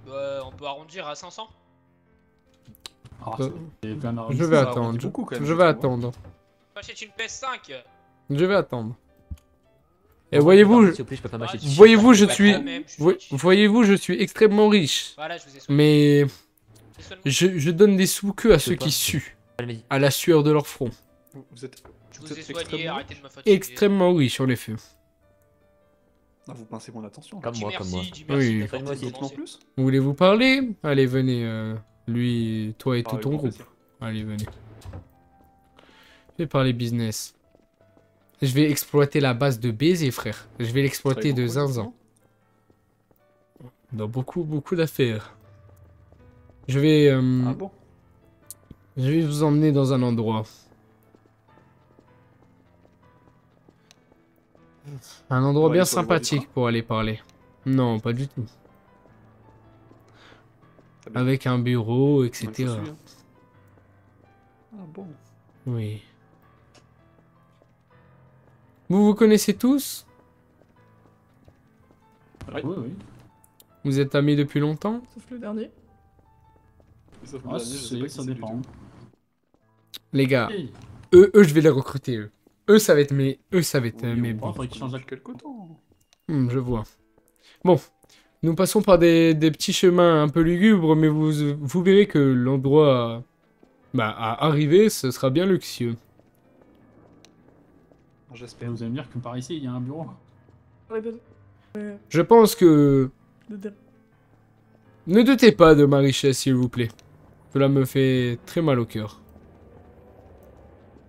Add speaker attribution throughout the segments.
Speaker 1: On peut arrondir à 500.
Speaker 2: Alors, c'est bien
Speaker 3: Je
Speaker 2: arrondi,
Speaker 3: vais
Speaker 2: ça
Speaker 3: attendre.
Speaker 2: arrondit beaucoup, quand même,
Speaker 3: Je
Speaker 2: je
Speaker 3: vais
Speaker 2: trouve, hein.
Speaker 3: attendre.
Speaker 1: M'achète une PS5.
Speaker 3: Je vais attendre. Et
Speaker 4: Bon,
Speaker 3: voyez-vous,
Speaker 4: s'il vous plaît, je peux pas m'acheter.
Speaker 3: voyez-vous, je
Speaker 1: Pas
Speaker 3: suis,
Speaker 1: la même, je suis riche.
Speaker 3: voyez-vous, je suis extrêmement riche.
Speaker 1: Voilà, je vous ai soigné.
Speaker 3: Mais
Speaker 1: Seulement,
Speaker 3: je donne des sous que à ceux
Speaker 4: pas.
Speaker 3: qui suent,
Speaker 4: Elle m'a dit.
Speaker 3: à la sueur de leur front.
Speaker 2: Vous êtes,
Speaker 1: je
Speaker 2: vous
Speaker 1: vous ai
Speaker 2: êtes
Speaker 1: soigné,
Speaker 2: extrêmement
Speaker 1: arrêtez de
Speaker 2: riche.
Speaker 1: me fatiguer.
Speaker 3: Extrêmement riche, en effet.
Speaker 2: Ah, vous pincez mon attention.
Speaker 4: Comme moi, comme moi.
Speaker 1: Dis merci,
Speaker 3: Oui.
Speaker 1: d'accord,
Speaker 4: Moi aussi.
Speaker 2: Dites-moi plus.
Speaker 3: Voulez-vous parler? Allez, venez. Lui, toi et tout
Speaker 2: Avec
Speaker 3: ton
Speaker 2: grand
Speaker 3: groupe.
Speaker 2: plaisir.
Speaker 3: Allez, venez. Je vais parler business. Je vais exploiter la base de baiser, frère. Je vais l'exploiter de
Speaker 2: Travaillez pour quoi,
Speaker 3: zinzin. Dans beaucoup d'affaires. Je vais,
Speaker 2: Ah bon?
Speaker 3: je vais vous emmener dans un endroit. Un endroit
Speaker 2: Ouais,
Speaker 3: bien
Speaker 2: sur les voies du
Speaker 3: sympathique
Speaker 2: train
Speaker 3: pour aller parler. Non, pas du tout.
Speaker 2: Très bien.
Speaker 3: Avec un bureau,
Speaker 2: Moi,
Speaker 3: etc.
Speaker 2: je suis, hein. Ah bon?
Speaker 3: Oui. Vous vous connaissez tous?
Speaker 2: Oui.
Speaker 5: Oui, oui.
Speaker 3: Vous êtes amis depuis longtemps?
Speaker 6: Sauf le dernier.
Speaker 2: Sauf que
Speaker 5: Ah,
Speaker 2: le dernier, je sais pas qui
Speaker 5: ça
Speaker 2: c'est du
Speaker 5: dépend.
Speaker 2: tout.
Speaker 3: Les gars,
Speaker 5: Hey,
Speaker 3: eux, je vais les recruter, eux. Eux, ça va être mes... Eux, ça va être
Speaker 2: Oui,
Speaker 3: mes
Speaker 2: on
Speaker 3: bons.
Speaker 5: faudrait qu'il change
Speaker 2: depuis quelque temps.
Speaker 3: Je vois. Bon. Nous passons par des petits chemins un peu lugubres, mais vous verrez que l'endroit à arriver, ce sera bien luxueux.
Speaker 2: J'espère.
Speaker 5: vous allez me dire que par ici, il y a un bureau.
Speaker 6: Répète.
Speaker 3: Je pense que...
Speaker 6: De-
Speaker 3: Ne doutez pas de ma richesse, s'il vous plaît. Cela me fait très mal au cœur.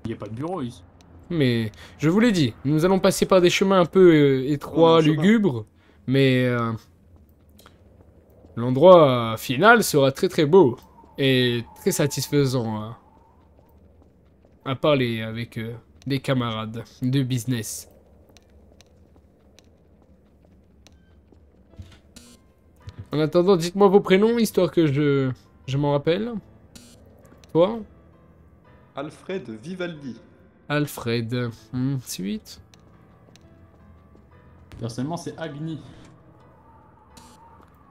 Speaker 5: Il n'y a pas de bureau ici.
Speaker 3: Mais je vous l'ai dit, nous allons passer par des chemins un peu étroits,
Speaker 2: On a un chemin.
Speaker 3: lugubres, mais l'endroit final sera très beau et très satisfaisant à parler avec des camarades de business. En attendant, dites-moi vos prénoms, histoire que je m'en rappelle. Toi?
Speaker 2: Alfred Vivaldi.
Speaker 3: Alfred. Suite.
Speaker 5: Personnellement, c'est Agni.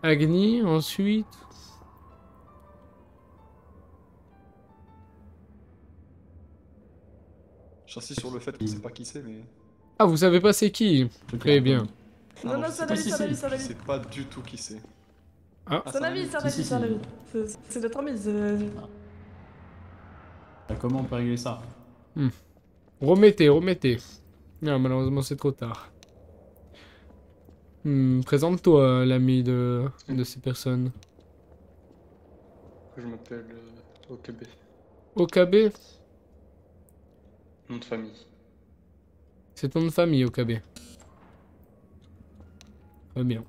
Speaker 3: Agni, ensuite.
Speaker 2: J'insiste sur le fait qu'on sait pas qui c'est, mais.
Speaker 3: Ah, vous savez pas c'est qui? Très bien.
Speaker 6: Non, non,
Speaker 2: je
Speaker 6: c'est
Speaker 2: sais
Speaker 6: un
Speaker 2: pas
Speaker 6: ami,
Speaker 2: si
Speaker 6: c'est un
Speaker 2: c'est-
Speaker 6: ami, c'est un
Speaker 2: Je
Speaker 6: ami.
Speaker 2: sais pas du tout qui c'est.
Speaker 3: Ah.
Speaker 2: Ah,
Speaker 6: C'est un ami, c'est un ami,
Speaker 5: Si,
Speaker 6: c'est un
Speaker 5: si.
Speaker 6: ami. C'est notre ami, c'est...
Speaker 5: Comment on peut régler ça?
Speaker 3: Remettez. Non, malheureusement, c'est trop tard. Présente-toi, l'ami de ces personnes.
Speaker 7: Je m'appelle OKB,
Speaker 3: OKB?
Speaker 7: nom de famille.
Speaker 3: C'est ton nom de famille, OKB. Très bien.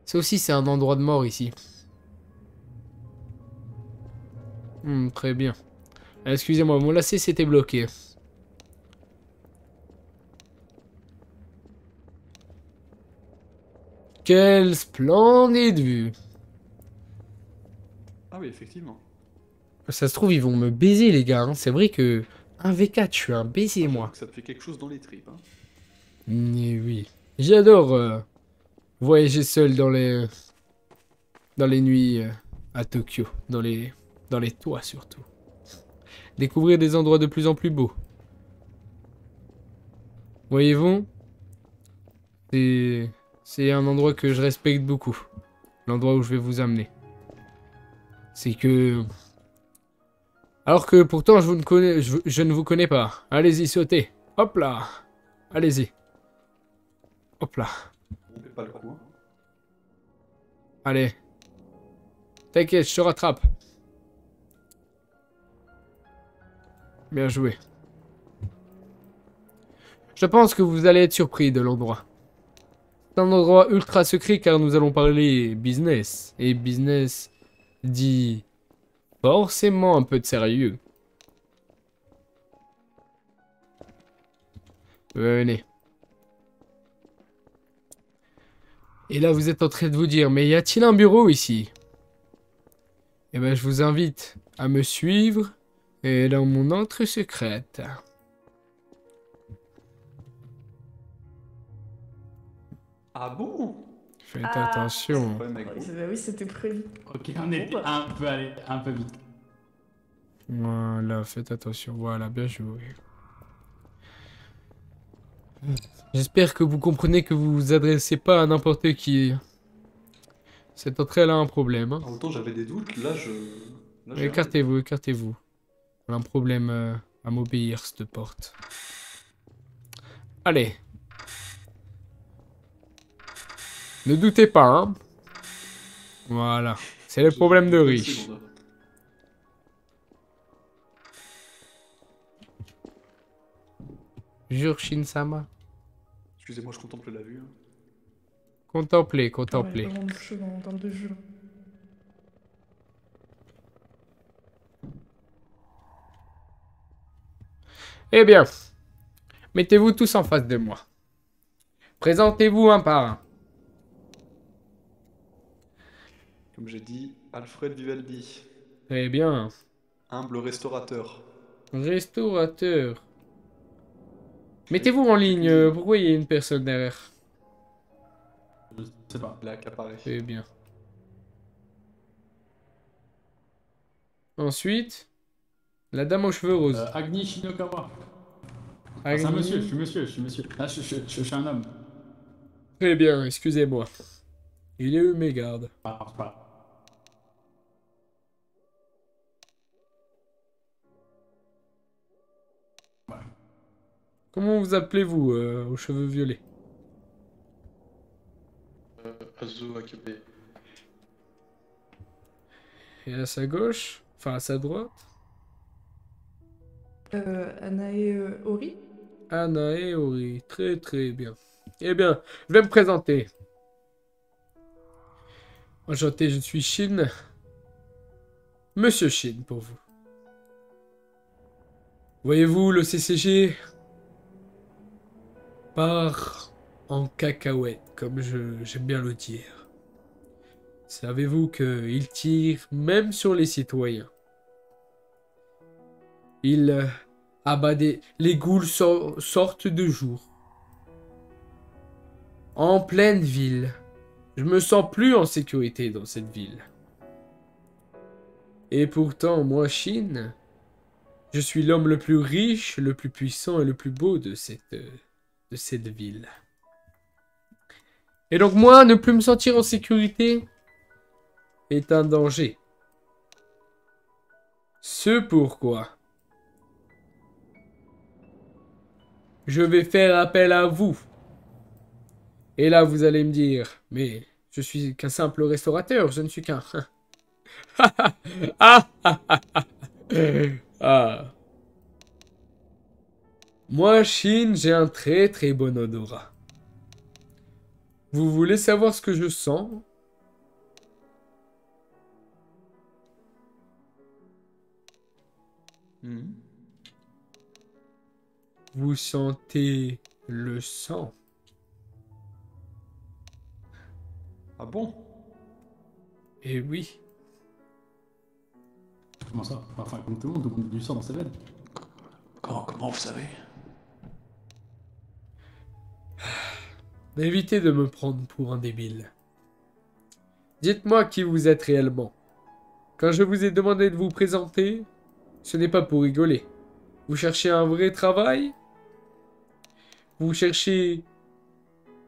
Speaker 3: Ça aussi, c'est un endroit de mort ici. Très bien. Excusez-moi, mon lacet s'était bloqué. Quelle splendide vue!
Speaker 2: Ah oui, effectivement.
Speaker 3: Ça se trouve, ils vont me baiser, les gars. Hein. C'est vrai que 1v4, je suis un baiser,
Speaker 2: Ah,
Speaker 3: moi.
Speaker 2: j'avoue que ça te fait quelque chose dans les tripes. Hein.
Speaker 3: Mais oui. J'adore voyager seul dans les nuits à Tokyo. Dans les toits, surtout. Découvrir des endroits de plus en plus beaux. Voyez-vous? C'est un endroit que je respecte beaucoup. L'endroit où je vais vous amener. C'est que... Alors que pourtant je ne vous connais pas. Allez-y, sautez. Hop là. Allez-y. Hop là.
Speaker 2: On fait pas le coup. Hein.
Speaker 3: Allez. T'inquiète, je te rattrape. Bien joué. Je pense que vous allez être surpris de l'endroit. C'est un endroit ultra secret car nous allons parler business. Et business dit forcément un peu de sérieux. Venez. Et là, vous êtes en train de vous dire, mais y a-t-il un bureau ici? Eh ben, je vous invite à me suivre et dans mon entrée secrète.
Speaker 2: Ah bon?
Speaker 3: Faites
Speaker 6: Ah.
Speaker 3: attention.
Speaker 2: Ouais, mec.
Speaker 6: Bah oui, c'était prévu.
Speaker 5: Ok, on était
Speaker 6: Bon, bah.
Speaker 5: un peu allé, un peu vite.
Speaker 3: Voilà, faites attention. Voilà, bien joué. J'espère que vous comprenez que vous vous adressez pas à n'importe qui. Cette entrée, elle a un problème. Hein.
Speaker 2: En même temps, j'avais des doutes. Là, j'ai un
Speaker 3: Écartez-vous, écartez-vous. Elle a un problème à m'obéir, cette porte. Allez. Ne doutez pas, hein. Voilà. C'est le
Speaker 2: doute.
Speaker 3: problème de
Speaker 2: J'ai-
Speaker 3: riche.
Speaker 2: secondes.
Speaker 3: Jure, Shinsama.
Speaker 2: Excusez-moi, je contemple la vue. Hein.
Speaker 3: Contemplez,
Speaker 6: Ah ouais,
Speaker 3: contemplez.
Speaker 6: vraiment de jeu dans le jeu.
Speaker 3: Eh bien. Mettez-vous tous en face de moi. Présentez-vous un par un.
Speaker 2: Comme j'ai dit, Alfred Vivaldi,
Speaker 3: Très bien.
Speaker 2: humble restaurateur.
Speaker 3: Restaurateur. Mettez-vous en ligne. Pourquoi il y a une personne derrière?
Speaker 5: Je sais pas.
Speaker 2: Il a accaparé.
Speaker 3: Très bien. Ensuite, la dame aux cheveux roses.
Speaker 5: Agni Shinokawa. Ah,
Speaker 3: Agni.
Speaker 5: c'est un monsieur, je suis monsieur. Ah, je suis un homme.
Speaker 3: Très bien, excusez-moi. Il est où mes gardes?
Speaker 5: Ah, c'est pas.
Speaker 3: Comment vous appelez-vous aux cheveux violets?
Speaker 7: Azu Akebe.
Speaker 3: Et à sa gauche? Enfin, à sa droite?
Speaker 6: Anae Ori.
Speaker 3: Anna et Ori. Très très bien. Eh bien, je vais me présenter. Enchanté, je suis Shin. Monsieur Shin pour vous. Voyez-vous, le CCG part en cacahuète, comme j'aime bien le dire. Savez-vous qu'il tire même sur les citoyens? Il abat des... Les ghouls sortent de jour. En pleine ville. Je me sens plus en sécurité dans cette ville. Et pourtant, moi, Shin, je suis l'homme le plus riche, le plus puissant et le plus beau de cette ville. Et donc moi, ne plus me sentir en sécurité est un danger. Ce pourquoi je vais faire appel à vous. Et là, vous allez me dire, mais je suis qu'un simple restaurateur, je ne suis qu'un... Ah. Moi, Shin, j'ai un très très bon odorat. Vous voulez savoir ce que je sens?
Speaker 2: Mhm.
Speaker 3: Vous sentez le sang?
Speaker 2: Ah bon?
Speaker 3: Eh oui.
Speaker 5: Comment ça? Enfin, comme tout le monde a du sang dans ses veines.
Speaker 2: Comment vous savez?
Speaker 3: Évitez de me prendre pour un débile. Dites-moi qui vous êtes réellement. Quand je vous ai demandé de vous présenter, ce n'est pas pour rigoler. Vous cherchez un vrai travail? Vous cherchez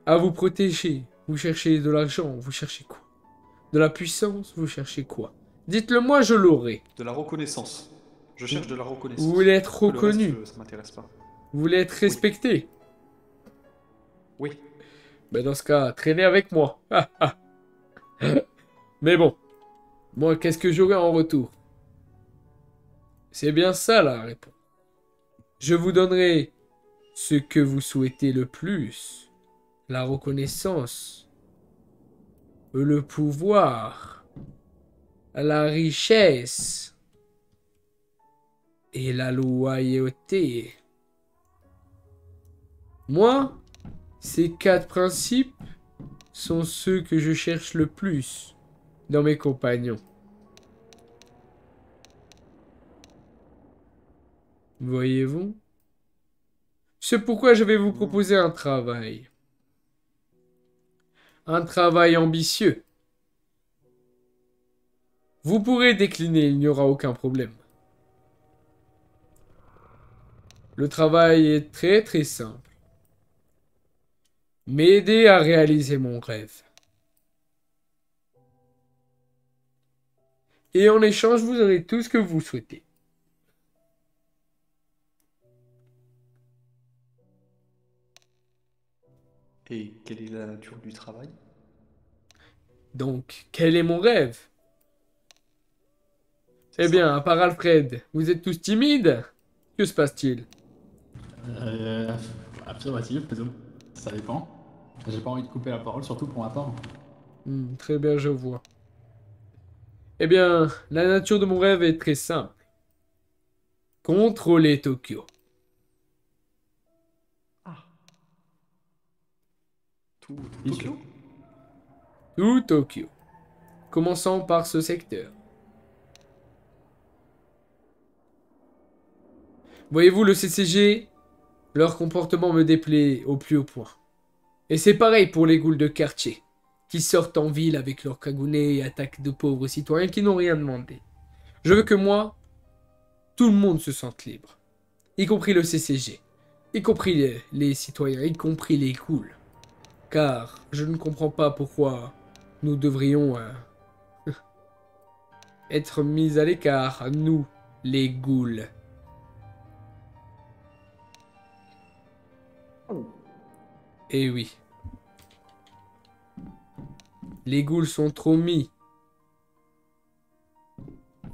Speaker 3: à vous protéger? Vous cherchez de l'argent? Vous cherchez quoi? De la puissance? Vous cherchez quoi? Dites-le moi, je l'aurai.
Speaker 2: De la reconnaissance. Je cherche de la reconnaissance.
Speaker 3: Vous voulez être
Speaker 2: Le reste,
Speaker 3: reconnu?
Speaker 2: ça m'intéresse pas.
Speaker 3: Vous voulez être respecté?
Speaker 2: Oui.
Speaker 3: Ben dans ce cas, traînez avec moi. Mais bon, moi, qu'est-ce que j'aurai en retour? C'est bien ça la réponse. Je vous donnerai ce que vous souhaitez le plus. La reconnaissance. Le pouvoir. La richesse. Et la loyauté. Moi, ces 4 principes sont ceux que je cherche le plus dans mes compagnons. Voyez-vous? C'est pourquoi je vais vous proposer un travail. un travail ambitieux. Vous pourrez décliner, il n'y aura aucun problème. Le travail est très très simple. M'aider à réaliser mon rêve. Et en échange, vous aurez tout ce que vous souhaitez.
Speaker 2: Et quelle est la nature du travail?
Speaker 3: Donc, quel est mon rêve?
Speaker 2: C'est
Speaker 3: Eh
Speaker 2: ça.
Speaker 3: bien, à part Alfred, vous êtes tous timides? Que se passe-t-il?
Speaker 5: Affirmatif, mais ça dépend. J'ai pas envie de couper la parole, surtout pour ma part.
Speaker 3: Très bien, je vois. Eh bien, la nature de mon rêve est très simple. Contrôler Tokyo.
Speaker 2: Tout
Speaker 5: Bien
Speaker 2: Tokyo?
Speaker 3: Tout Tokyo. Commençant par ce secteur. Voyez-vous, le CCG, leur comportement me déplaît au plus haut point. Et c'est pareil pour les ghouls de quartier, qui sortent en ville avec leurs cagoulés et attaquent de pauvres citoyens qui n'ont rien demandé. Je veux que moi, tout le monde se sente libre. Y compris le CCG. Y compris les citoyens, y compris les ghouls. Car je ne comprends pas pourquoi nous devrions être mis à l'écart, nous, les ghouls. Eh oui. Les ghouls sont trop mis.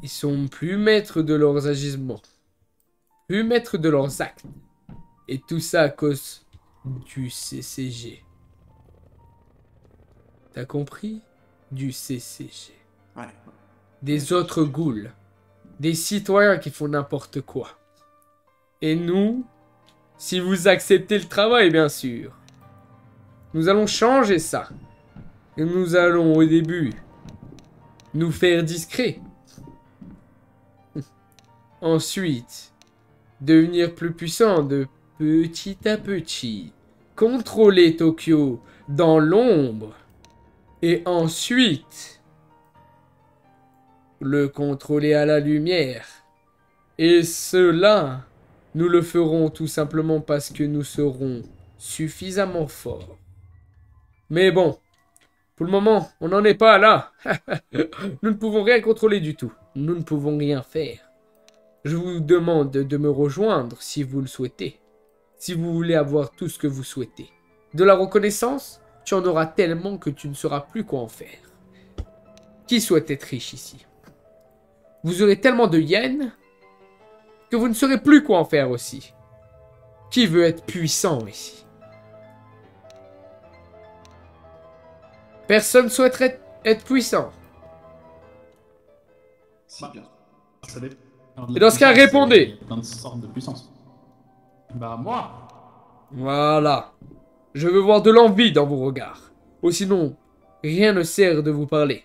Speaker 3: Ils sont plus maîtres de leurs agissements. Plus maîtres de leurs actes. Et tout ça à cause du CCG. T'as compris? Du CCG.
Speaker 2: Ouais.
Speaker 3: Des autres ghouls. Des citoyens qui font n'importe quoi. Et nous, si vous acceptez le travail, bien sûr. Nous allons changer ça. Et nous allons, au début, nous faire discrets. Ensuite, devenir plus puissant de petit à petit. Contrôler Tokyo dans l'ombre. Et ensuite, le contrôler à la lumière. Et cela, nous le ferons tout simplement parce que nous serons suffisamment forts. Mais bon, pour le moment, on n'en est pas là. Nous ne pouvons rien contrôler du tout. Nous ne pouvons rien faire. Je vous demande de me rejoindre si vous le souhaitez. Si vous voulez avoir tout ce que vous souhaitez. De la reconnaissance, tu en auras tellement que tu ne sauras plus quoi en faire. Qui souhaite être riche ici? Vous aurez tellement de yens que vous ne saurez plus quoi en faire aussi. Qui veut être puissant ici? Personne souhaiterait être puissant.
Speaker 2: Si, bien.
Speaker 5: Ça dépend.
Speaker 3: Et dans ce cas, répondez.
Speaker 5: Il y a plein de sortes de puissance. Bah, moi.
Speaker 3: Voilà. Je veux voir de l'envie dans vos regards. Ou sinon, rien ne sert de vous parler.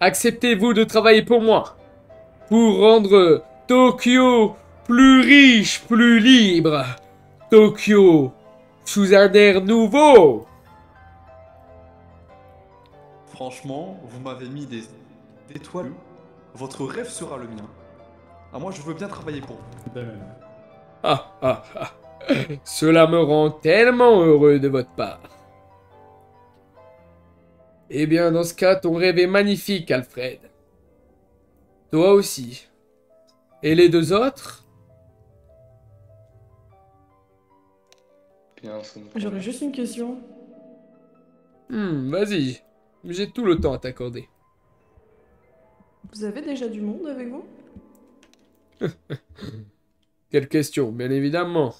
Speaker 3: Acceptez-vous de travailler pour moi? Pour rendre Tokyo plus riche, plus libre. Tokyo sous un air nouveau.
Speaker 2: Franchement, vous m'avez mis des étoiles. Votre rêve sera le mien. Ah, moi, je veux bien travailler pour vous.
Speaker 5: De même.
Speaker 3: Ah, ah, ah. Cela me rend tellement heureux de votre part. Eh bien, dans ce cas, ton rêve est magnifique, Alfred. Toi aussi. Et les deux autres?
Speaker 7: Bien, ça nous
Speaker 6: J'aurais
Speaker 7: convient.
Speaker 6: juste une question.
Speaker 3: Vas-y. J'ai tout le temps à t'accorder.
Speaker 6: Vous avez déjà du monde avec vous?
Speaker 3: Quelle question, bien évidemment.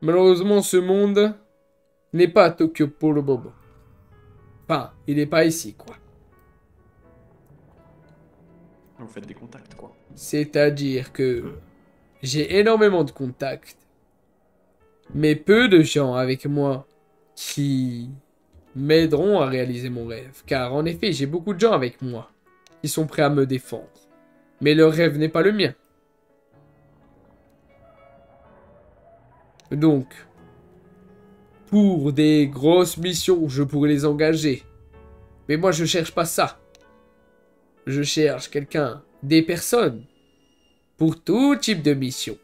Speaker 3: Malheureusement, ce monde n'est pas à Tokyo pour le bobo. Enfin, il n'est pas ici, quoi.
Speaker 2: Vous faites des contacts, quoi.
Speaker 3: C'est-à-dire que j'ai énormément de contacts, mais peu de gens avec moi qui m'aideront à réaliser mon rêve. Car en effet, j'ai beaucoup de gens avec moi qui sont prêts à me défendre. Mais leur rêve n'est pas le mien. Donc, pour des grosses missions, je pourrais les engager. Mais moi, je cherche pas ça. Je cherche quelqu'un, des personnes, pour tout type de mission.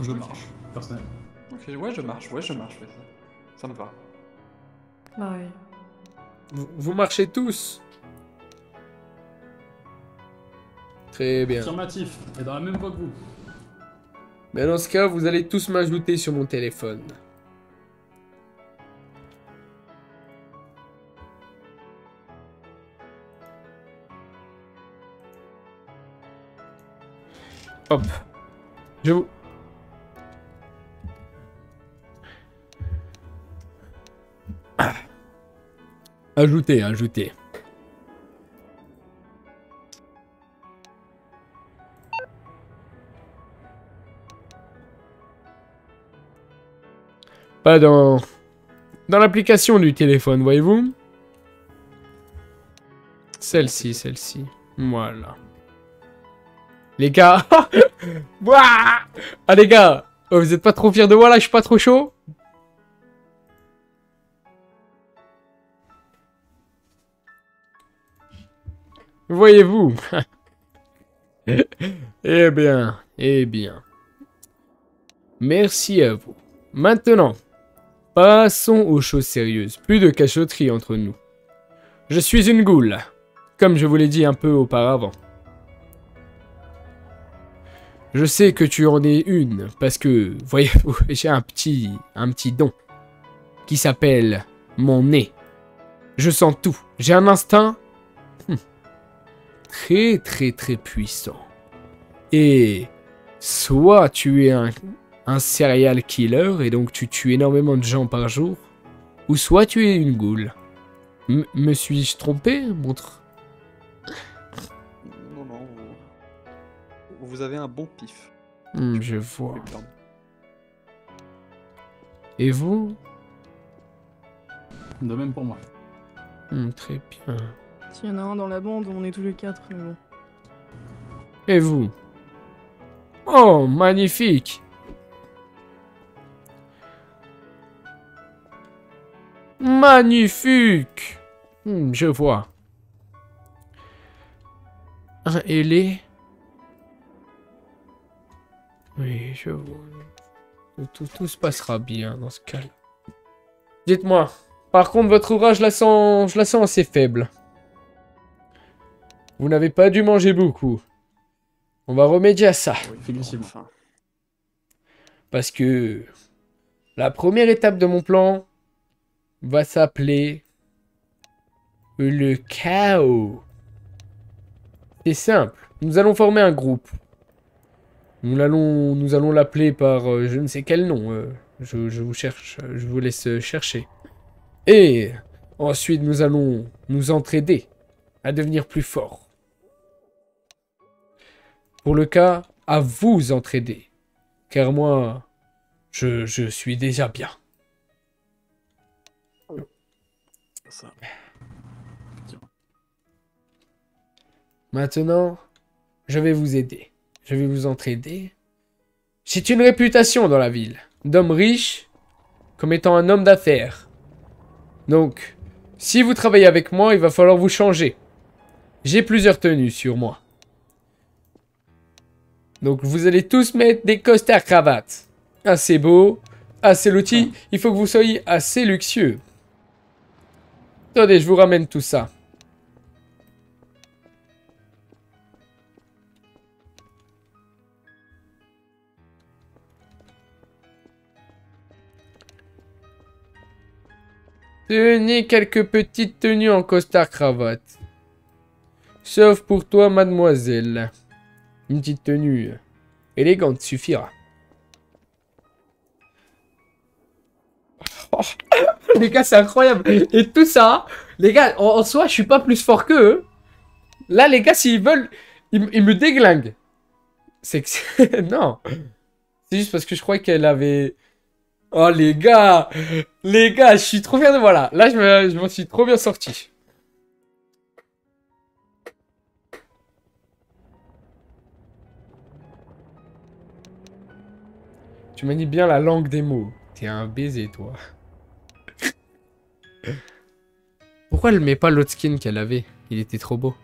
Speaker 5: Je marche, personnellement.
Speaker 2: Ok, ouais, je marche, ouais, ça me va.
Speaker 6: Pareil.
Speaker 3: Vous marchez tous. Très bien.
Speaker 5: Affirmatif, et dans la même voie que vous.
Speaker 3: Mais dans ce cas, vous allez tous m'ajouter sur mon téléphone. Hop. Je vous... Ajoutez, ajoutez. Pas dans l'application du téléphone, voyez-vous? Celle-ci, celle-ci. Voilà. Les gars. Ouah, ah les gars. Oh, vous êtes pas trop fiers de moi là? Je suis pas trop chaud? Voyez-vous? Eh bien, eh bien. Merci à vous. Maintenant, passons aux choses sérieuses. Plus de cachotterie entre nous. Je suis une goule, comme je vous l'ai dit un peu auparavant. Je sais que tu en es une, parce que, voyez-vous, j'ai un petit don, qui s'appelle mon nez. Je sens tout. J'ai un instinct très très très puissant. Et soit tu es un serial killer et donc tu tues énormément de gens par jour, ou soit tu es une goule. Me suis-je trompé, montre?
Speaker 2: Non, non, vous avez un bon pif.
Speaker 3: Je vois. Et vous?
Speaker 5: De même pour moi.
Speaker 3: Très bien.
Speaker 6: S'il y en a un dans la bande, on est tous les quatre, mais bon.
Speaker 3: Et vous? Oh, magnifique! Magnifique! Je vois. Un ailé? Oui, je vois. Tout se passera bien dans ce cas-là. Dites-moi. Par contre, votre ouvrage, je la sens assez faible. Vous n'avez pas dû manger beaucoup. On va remédier à ça.
Speaker 2: Oui,
Speaker 5: Effectivement.
Speaker 2: enfin.
Speaker 3: Parce que la première étape de mon plan va s'appeler le chaos. C'est simple. Nous allons former un groupe. Nous allons l'appeler par je ne sais quel nom. Je vous cherche. Je vous laisse chercher. Et ensuite, nous allons nous entraider à devenir plus forts. Pour le cas, à vous entraider. Car moi, je suis déjà bien.
Speaker 2: Ça.
Speaker 3: Maintenant, je vais vous aider. Je vais vous entraider. J'ai une réputation dans la ville d'homme riche comme étant un homme d'affaires. Donc, si vous travaillez avec moi, il va falloir vous changer. J'ai plusieurs tenues sur moi. Donc, vous allez tous mettre des costards cravates. Assez beau, assez loti. Il faut que vous soyez assez luxueux. Attendez, je vous ramène tout ça. Tenez quelques petites tenues en costard cravate. Sauf pour toi, mademoiselle. Une petite tenue élégante suffira. Oh, les gars, c'est incroyable. Et tout ça, les gars, en soi, je suis pas plus fort qu'eux. Là, les gars, s'ils veulent, ils me déglinguent. C'est que... non. C'est juste parce que je croyais qu'elle avait... Oh, les gars, je suis trop fier de... Voilà, là, je m'en suis trop bien sorti. Tu manies bien la langue des mots. T'es un baiser, toi. Pourquoi elle met pas l'autre skin qu'elle avait? Il était trop beau.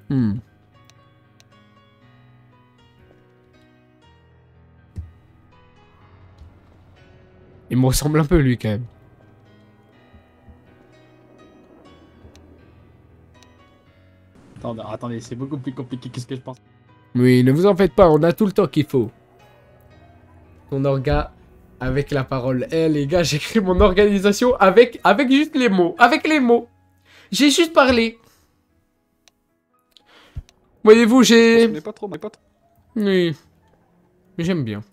Speaker 3: Hmm. Il me ressemble un peu, lui, quand même.
Speaker 5: Attendez, c'est beaucoup plus compliqué que ce que je pense.
Speaker 3: Oui, ne vous en faites pas, on a tout le temps qu'il faut. Ton orga avec la parole. Eh les gars, j'écris mon organisation avec juste les mots. Avec les mots. J'ai juste parlé. Voyez-vous, j'ai...
Speaker 2: Mais pas trop, mais pas trop.
Speaker 3: Oui. Mais j'aime bien.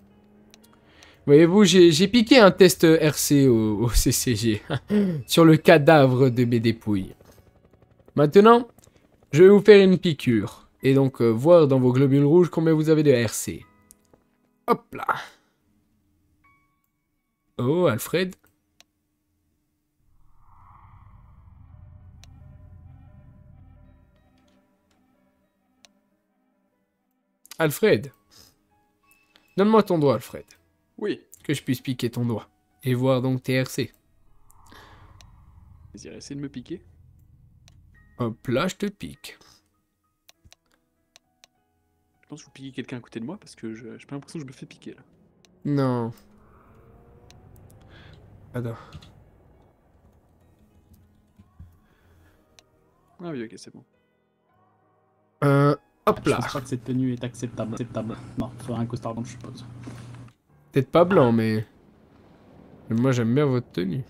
Speaker 3: Voyez-vous, j'ai piqué un test RC au CCG. Sur le cadavre de mes dépouilles. Maintenant, je vais vous faire une piqûre. Et donc, voir dans vos globules rouges combien vous avez de RC. Hop là. Oh, Alfred. Alfred. Donne-moi ton doigt, Alfred.
Speaker 2: Oui.
Speaker 3: Que je puisse piquer ton doigt. Et voir donc tes RC.
Speaker 2: Vas-y, essaye de me piquer.
Speaker 3: Hop là, je te pique.
Speaker 2: Je pense que vous piquez quelqu'un à côté de moi parce que j'ai pas l'impression que je me fais piquer là.
Speaker 3: Non. Attends.
Speaker 2: Ah oui, ok, c'est bon.
Speaker 3: Hop
Speaker 5: Je
Speaker 3: là.
Speaker 5: pense pas que cette tenue est acceptable. Non, il faudrait un costard blanc, je suppose.
Speaker 3: Peut-être pas blanc, mais... Moi, j'aime bien votre tenue.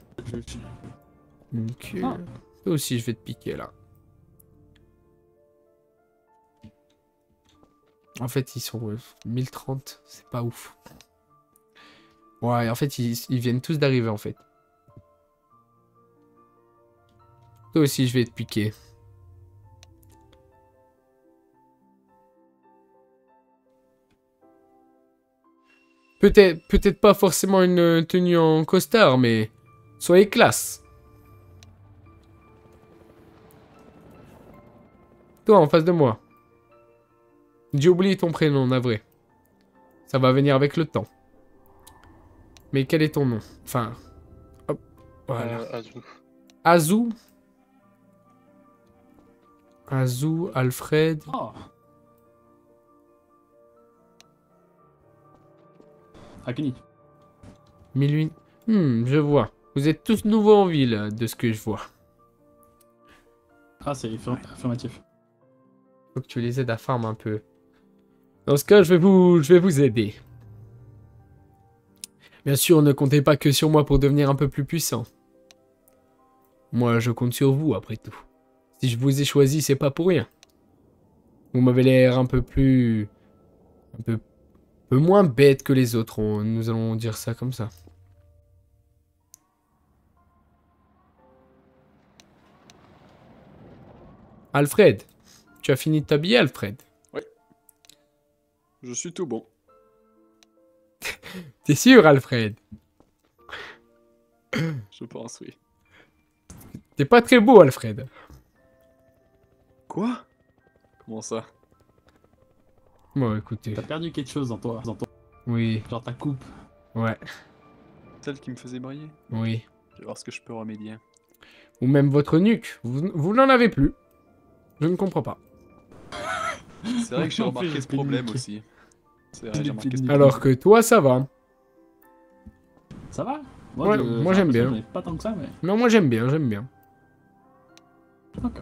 Speaker 3: Ok.
Speaker 5: Ah.
Speaker 3: Toi aussi, je vais te piquer, là. En fait, ils sont 1030. C'est pas ouf. Ouais, en fait, ils viennent tous d'arriver, en fait. Toi aussi, je vais te piquer. Peut-être pas forcément une tenue en costard, mais soyez classe. Toi, en face de moi. J'ai oublié ton prénom, navré. Ça va venir avec le temps. Mais quel est ton nom? Enfin... Hop, voilà.
Speaker 7: Azou.
Speaker 3: Azou? Azou, Alfred...
Speaker 5: Oh. Akini.
Speaker 3: 1008... je vois. Vous êtes tous nouveaux en ville, de ce que je vois.
Speaker 5: Ah, c'est affirmatif.
Speaker 3: Faut que tu les aides à farm un peu. Dans ce cas, je vais vous aider. Bien sûr, ne comptez pas que sur moi pour devenir un peu plus puissant. Moi, je compte sur vous, après tout. Si je vous ai choisi, c'est pas pour rien. Vous m'avez l'air un peu plus... Un peu moins bête que les autres, nous allons dire ça comme ça. Alfred, tu as fini de t'habiller, Alfred?
Speaker 2: Je suis tout bon.
Speaker 3: T'es sûr, Alfred?
Speaker 2: Je pense, oui.
Speaker 3: T'es pas très beau, Alfred.
Speaker 2: Quoi? Comment ça?
Speaker 3: Bon, écoutez.
Speaker 5: T'as perdu quelque chose dans toi.
Speaker 3: Oui,
Speaker 5: Genre ta coupe.
Speaker 3: ouais,
Speaker 2: Celle qui me faisait briller?
Speaker 3: oui.
Speaker 2: Je vais voir ce que je peux remédier.
Speaker 3: Ou même votre nuque. Vous n'en avez plus. Je ne comprends pas.
Speaker 2: C'est vrai que j'ai
Speaker 5: En plus,
Speaker 2: remarqué
Speaker 5: j'ai
Speaker 2: ce
Speaker 5: plus de
Speaker 2: problème
Speaker 5: nique.
Speaker 2: aussi. C'est vrai, j'ai remarqué ce
Speaker 3: Alors que toi, ça va.
Speaker 5: Ça va?
Speaker 3: Ouais, moi, j'aime bien.
Speaker 5: J'en ai pas tant que ça, mais.
Speaker 3: Non, moi j'aime bien, j'aime bien.
Speaker 5: Ok.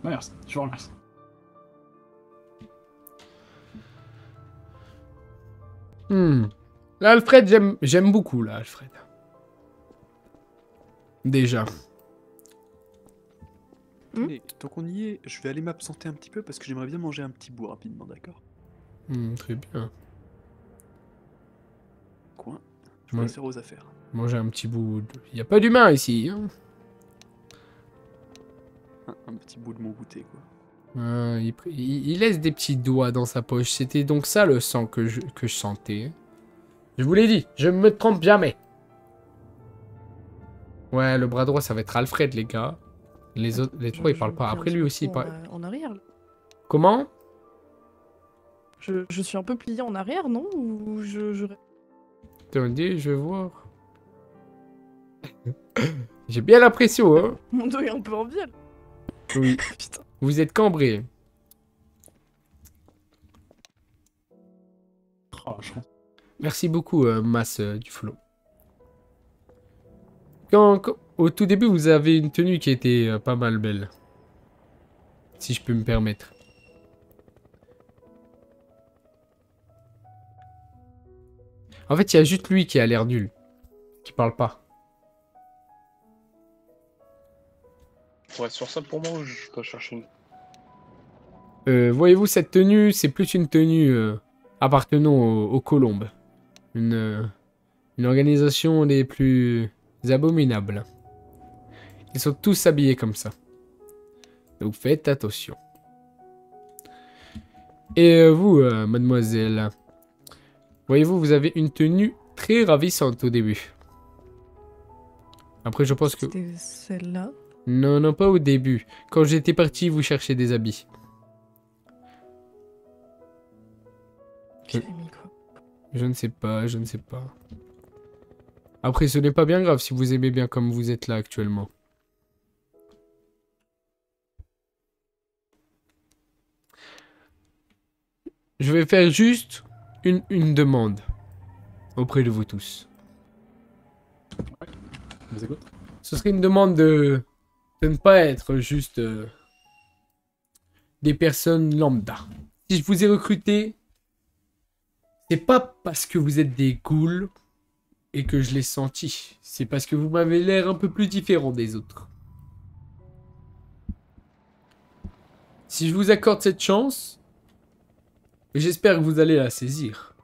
Speaker 5: Bah, merci, je vous remercie.
Speaker 3: Là, Alfred, j'aime beaucoup, là, Alfred. Déjà.
Speaker 2: Mais tant qu'on y est, je vais aller m'absenter un petit peu parce que j'aimerais bien manger un petit bout rapidement, d'accord?
Speaker 3: Très bien.
Speaker 2: Coin. Je
Speaker 3: Ouais.
Speaker 2: vais faire aux affaires.
Speaker 3: Manger un petit bout de... Y a pas d'humain ici, hein.
Speaker 2: Un petit bout de mon goûter, quoi.
Speaker 3: Il laisse des petits doigts dans sa poche. C'était donc ça le sang que je sentais. Je vous l'ai dit, je me trompe jamais. Ouais, le bras droit, ça va être Alfred, les gars. Les autres, les trois, ils parlent pas. Après, lui aussi, il parle.
Speaker 6: En arrière.
Speaker 3: Comment?
Speaker 6: Je suis un peu pliée en arrière, non? Ou je...
Speaker 3: Attendez, je vais voir. J'ai bien l'impression, hein.
Speaker 6: Mon dos est un peu en bielle.
Speaker 3: Oui.
Speaker 6: Putain.
Speaker 3: Vous êtes cambré.
Speaker 5: Oh, la chance.
Speaker 3: Merci beaucoup, Mas Duflo. Au tout début, vous avez une tenue qui était pas mal belle. Si je peux me permettre. En fait, il y a juste lui qui a l'air nul. Qui parle pas.
Speaker 7: Faut être sur ça pour moi ou je dois chercher une.
Speaker 3: Voyez-vous, cette tenue, c'est plus une tenue appartenant aux colombes. Une organisation des plus abominables. Ils sont tous habillés comme ça. Donc faites attention. Et vous, mademoiselle, voyez-vous, vous avez une tenue très ravissante au début. Après, je pense que...
Speaker 6: C'était celle-là.
Speaker 3: Non, non, pas au début. Quand j'étais parti, vous cherchez des habits.
Speaker 6: J'ai mis quoi?
Speaker 3: Je ne sais pas, je ne sais pas. Après, ce n'est pas bien grave si vous aimez bien comme vous êtes là actuellement. Je vais faire juste une demande auprès de vous tous.
Speaker 5: Je vous écoute.
Speaker 3: Ce serait une demande de ne pas être juste des personnes lambda. Si je vous ai recruté, c'est pas parce que vous êtes des ghouls et que je l'ai senti. C'est parce que vous m'avez l'air un peu plus différent des autres. Si je vous accorde cette chance, j'espère que vous allez la saisir.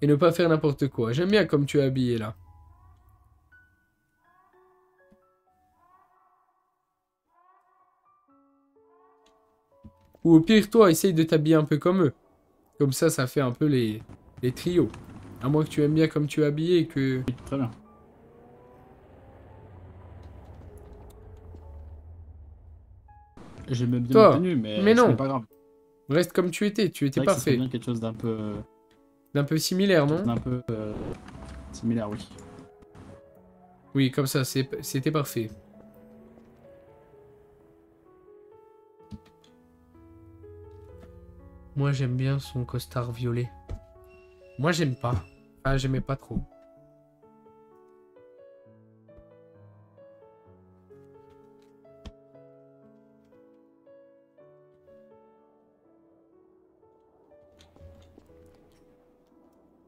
Speaker 3: Et ne pas faire n'importe quoi. J'aime bien comme tu es habillé là. Ou au pire, toi, essaye de t'habiller un peu comme eux. Comme ça fait un peu les trios. À moins que tu aimes bien comme tu es habillé et que...
Speaker 5: Oui, très bien. J'aimais bien
Speaker 3: Toi,
Speaker 5: la tenue,
Speaker 3: mais
Speaker 5: ce
Speaker 3: non.
Speaker 5: n'est pas grave.
Speaker 3: Reste comme tu étais
Speaker 5: C'est vrai que ça serait
Speaker 3: parfait.
Speaker 5: bien quelque chose d'un
Speaker 3: D'un peu similaire, non?
Speaker 5: peu similaire, oui.
Speaker 3: Oui, comme ça, c'était parfait. Moi, j'aime bien son costard violet. Moi, j'aime pas. Enfin, j'aimais pas trop.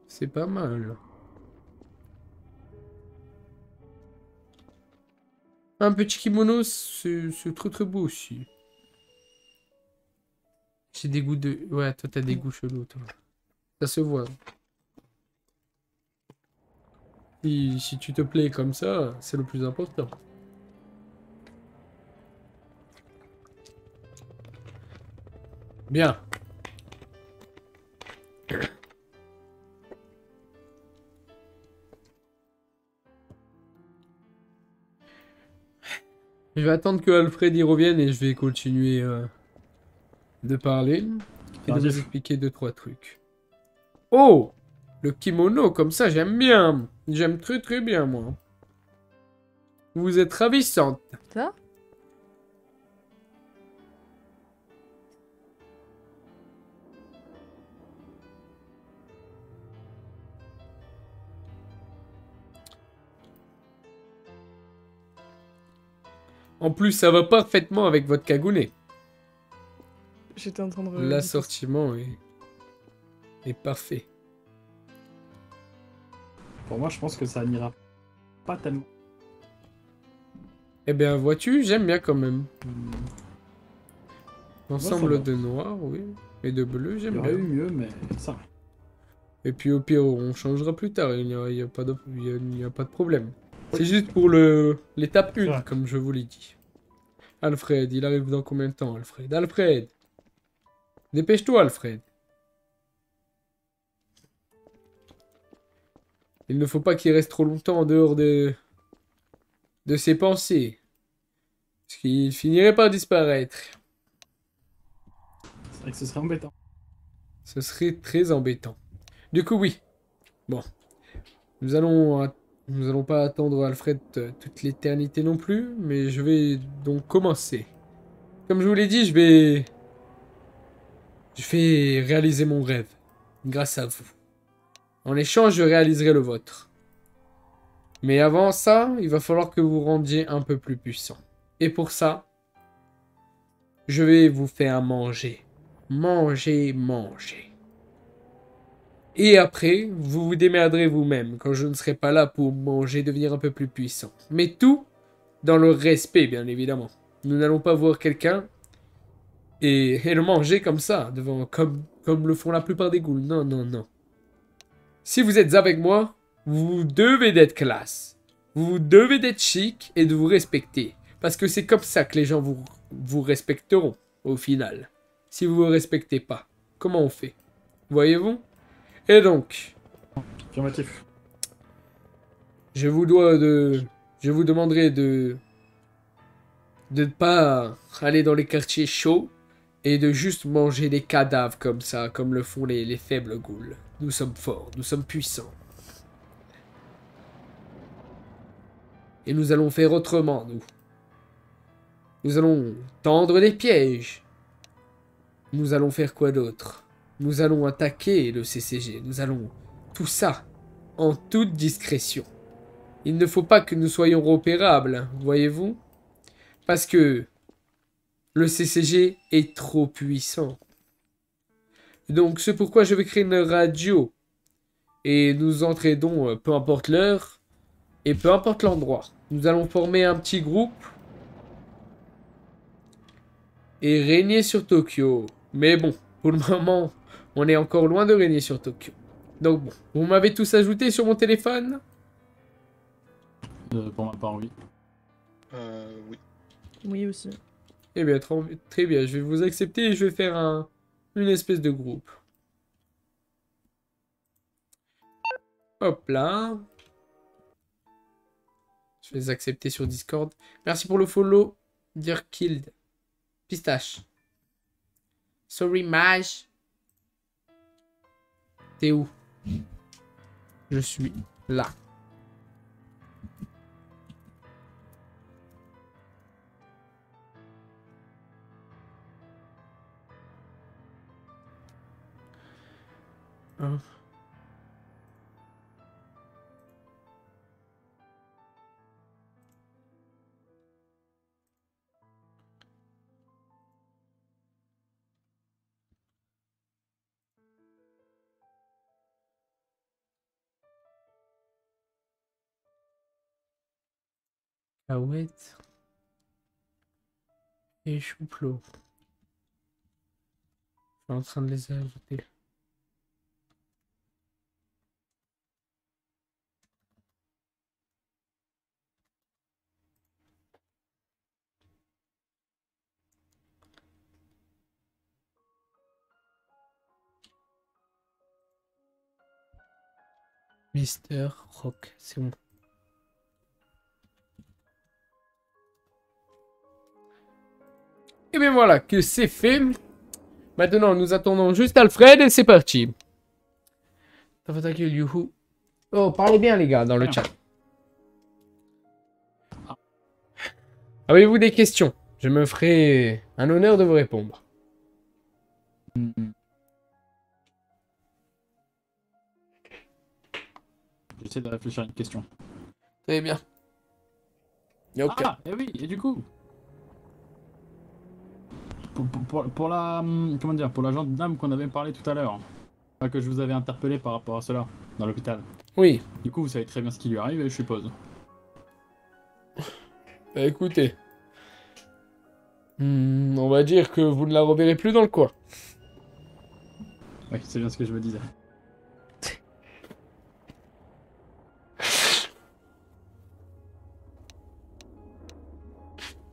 Speaker 3: C'est pas mal. Un petit kimono, c'est très très beau aussi. J'ai des goûts de... Ouais, toi t'as des goûts chelous, toi. Ça se voit. Si tu te plais comme ça, c'est le plus important. Bien. Je vais attendre que Alfred y revienne et je vais continuer de parler et de vous expliquer 2-3 trucs. Oh! Le kimono, comme ça, j'aime bien. J'aime très très bien, moi. Vous êtes ravissante.
Speaker 6: Ça?
Speaker 3: En plus, ça va parfaitement avec votre cagoulé.
Speaker 6: J'étais en train de...
Speaker 3: L'assortiment est parfait.
Speaker 5: Pour moi, je pense que ça n'ira pas tellement.
Speaker 3: Eh bien, vois-tu, j'aime bien quand même. L'ensemble
Speaker 5: va.
Speaker 3: de noir, oui. Et de bleu,
Speaker 5: Il y
Speaker 3: j'aime
Speaker 5: aurait
Speaker 3: bien.
Speaker 5: eu mieux, mais ça va.
Speaker 3: Et puis au pire, on changera plus tard. Il n'y a pas de problème. C'est juste pour l'étape 1,
Speaker 5: vrai.
Speaker 3: comme je vous l'ai dit. Alfred, il arrive dans combien de temps, Alfred? Alfred! Dépêche-toi, Alfred. Il ne faut pas qu'il reste trop longtemps en dehors de ses pensées. Parce qu'il finirait par disparaître.
Speaker 5: vrai que ce serait embêtant.
Speaker 3: Ce serait très embêtant. Du coup, oui. Bon. Nous allons pas attendre Alfred toute l'éternité non plus, mais je vais donc commencer. Comme je vous l'ai dit, je vais réaliser mon rêve. Grâce à vous. En échange, je réaliserai le vôtre. Mais avant ça, il va falloir que vous rendiez un peu plus puissant. Et pour ça, je vais vous faire manger. Manger, manger. Et après, vous vous démerderez vous-même quand je ne serai pas là pour manger, devenir un peu plus puissant. Mais tout dans le respect, bien évidemment. Nous n'allons pas voir quelqu'un et le manger comme ça, comme le font la plupart des ghouls. Non, non, non. Si vous êtes avec moi, vous devez d'être classe. Vous devez d'être chic et de vous respecter. Parce que c'est comme ça que les gens vous respecteront, au final. Si vous ne vous respectez pas, comment on fait? Voyez-vous? Et donc,
Speaker 5: Affirmatif.
Speaker 3: je vous demanderai de ne pas aller dans les quartiers chauds et de juste manger des cadavres comme ça, comme le font les faibles ghouls. Nous sommes forts, nous sommes puissants. Et nous allons faire autrement, nous. Nous allons tendre des pièges. Nous allons faire quoi d'autre? Nous allons attaquer le CCG. Nous allons... Tout ça, en toute discrétion. Il ne faut pas que nous soyons repérables, voyez-vous? Parce que le CCG est trop puissant. Donc c'est pourquoi je vais créer une radio. Et nous entraînons, peu importe l'heure, et peu importe l'endroit. Nous allons former un petit groupe et régner sur Tokyo. Mais bon, pour le moment, on est encore loin de régner sur Tokyo. Donc bon, vous m'avez tous ajouté sur mon téléphone?
Speaker 5: Pour ma part, oui.
Speaker 7: Oui.
Speaker 6: Oui, aussi.
Speaker 3: Eh bien, très bien, je vais vous accepter et je vais faire une espèce de groupe. Hop là. Je vais les accepter sur Discord. Merci pour le follow, Dear Killed. Pistache. Sorry, Mage. T'es où? Je suis là. Hein? Aouette. Et Chouplot. Je suis en train de les ajouter. Mister Rock, c'est bon. Et bien voilà, que c'est fait. Maintenant, nous attendons juste Alfred et c'est parti. Ça va ta gueule, youhou. Oh, parlez bien les gars dans le chat. Avez-vous des questions? Je me ferai un honneur de vous répondre.
Speaker 5: J'essaie de réfléchir à une question.
Speaker 3: Très bien. Ok.
Speaker 5: Ah, et oui, et du coup, pour la, comment dire, pour l'agent de dame qu'on avait parlé tout à l'heure, enfin, que je vous avais interpellé par rapport à cela, dans l'hôpital.
Speaker 3: Oui.
Speaker 5: Du coup, vous savez très bien ce qui lui arrive, je suppose.
Speaker 3: Bah, écoutez. On va dire que vous ne la reverrez plus dans le coin.
Speaker 5: Oui, c'est bien ce que je me disais.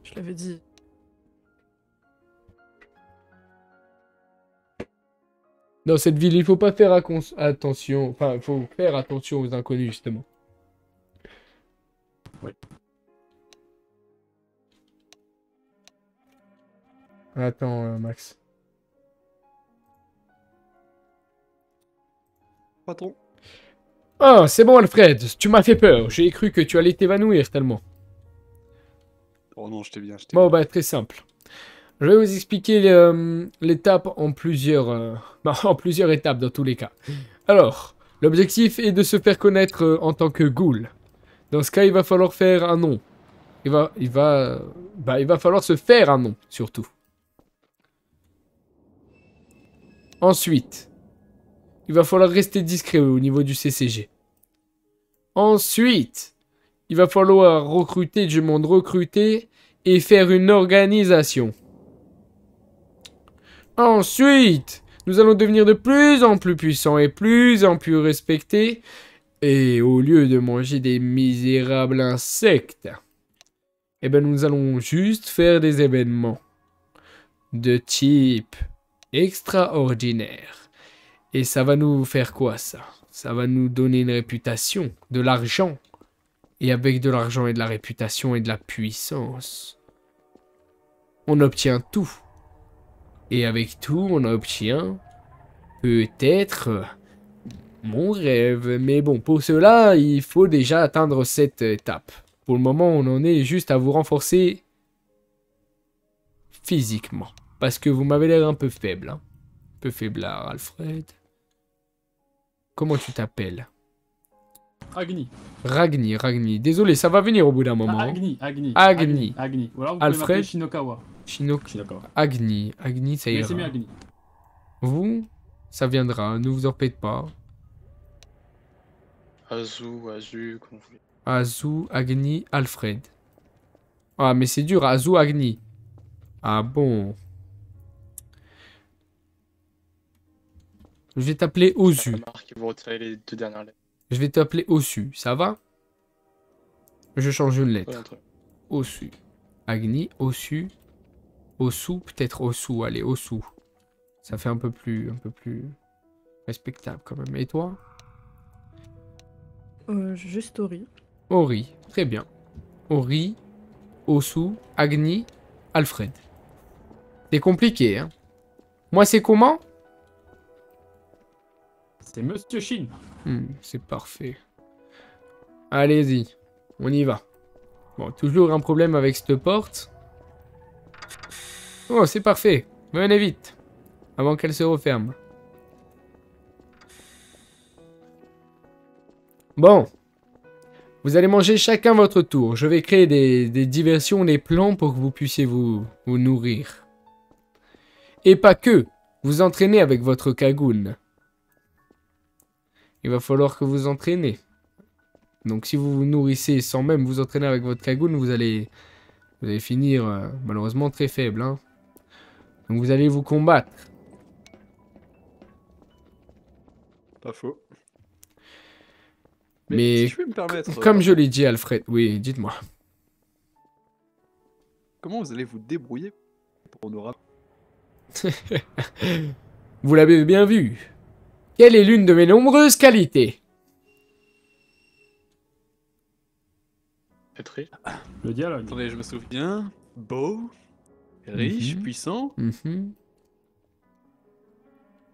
Speaker 6: Je l'avais dit.
Speaker 3: Dans cette ville, il faut pas faire attention. Enfin, il faut faire attention aux inconnus, justement.
Speaker 5: Oui.
Speaker 3: Attends, Max.
Speaker 2: patron.
Speaker 3: Oh, c'est bon, Alfred, tu m'as fait peur. J'ai cru que tu allais t'évanouir tellement.
Speaker 2: Oh non, je t'ai bien,
Speaker 3: Bon, bah, très simple. Je vais vous expliquer l'étape en en plusieurs étapes dans tous les cas. Alors, l'objectif est de se faire connaître en tant que ghoul. Dans ce cas, il va falloir faire un nom. Il va falloir se faire un nom, surtout. Ensuite, il va falloir rester discret au niveau du CCG. Ensuite, il va falloir recruter du monde, recruter et faire une organisation. Ensuite, nous allons devenir de plus en plus puissants et plus en plus respectés. Et au lieu de manger des misérables insectes, eh ben nous allons juste faire des événements de type extraordinaire. Et ça va nous faire quoi, ça? Ça va nous donner une réputation, de l'argent. Et avec de l'argent et de la réputation et de la puissance, on obtient tout. Et avec tout, on obtient peut-être mon rêve. Mais bon, pour cela, il faut déjà atteindre cette étape. Pour le moment, on en est juste à vous renforcer physiquement. Parce que vous m'avez l'air un peu faible. Hein. Un peu faiblard, Alfred. Comment tu t'appelles?
Speaker 5: Agni.
Speaker 3: Ragni. Désolé, ça va venir au bout d'un moment.
Speaker 5: Agni.
Speaker 3: Agni.
Speaker 5: Ou alors vous pouvez
Speaker 3: Alfred.
Speaker 5: m'appeler Shinokawa.
Speaker 3: Shinokawa. Agni, ça
Speaker 5: Mais
Speaker 3: ira.
Speaker 5: c'est mieux Agni.
Speaker 3: Vous, ça viendra, ne vous en faites pas.
Speaker 7: Azu, comme vous voulez.
Speaker 3: Azu, Agni, Alfred. Ah, mais c'est dur, Azu, Agni. Ah bon. Je vais t'appeler Osu.
Speaker 7: Remarque, vous retirez les 2 dernières lettres.
Speaker 3: Je vais t'appeler Osu, ça va? Je change une
Speaker 7: Ouais,
Speaker 3: lettre.
Speaker 7: entre-
Speaker 3: Osu. Agni, Osu. Osu, peut-être Osu, allez, Osu. Ça fait un peu plus respectable quand même. Et toi?
Speaker 6: Juste Ori.
Speaker 3: Ori, très bien. Ori, Osu, Agni, Alfred. C'est compliqué, hein? Moi, c'est comment?
Speaker 5: C'est Monsieur Shin.
Speaker 3: C'est parfait. Allez-y, on y va. Bon, toujours un problème avec cette porte. Oh, c'est parfait. Venez vite. Avant qu'elle se referme. Bon. Vous allez manger chacun votre tour. Je vais créer des diversions, des plans pour que vous puissiez vous nourrir. Et pas que. Vous entraînez avec votre cagoune. Il va falloir que vous entraînez. Donc si vous vous nourrissez sans même vous entraîner avec votre cagoune, vous allez finir malheureusement très faible. Hein. Donc vous allez vous combattre.
Speaker 2: Pas faux.
Speaker 3: Mais
Speaker 2: si je peux me permettre,
Speaker 3: comme je l'ai dit Alfred, oui, dites-moi.
Speaker 2: comment vous allez vous débrouiller pour nos rap?
Speaker 3: Vous l'avez bien vu. Quelle est l'une de mes nombreuses qualités?
Speaker 7: Être riche.
Speaker 5: Le dialogue.
Speaker 2: Attendez, je me souviens. Beau, riche, puissant.
Speaker 3: Mhm.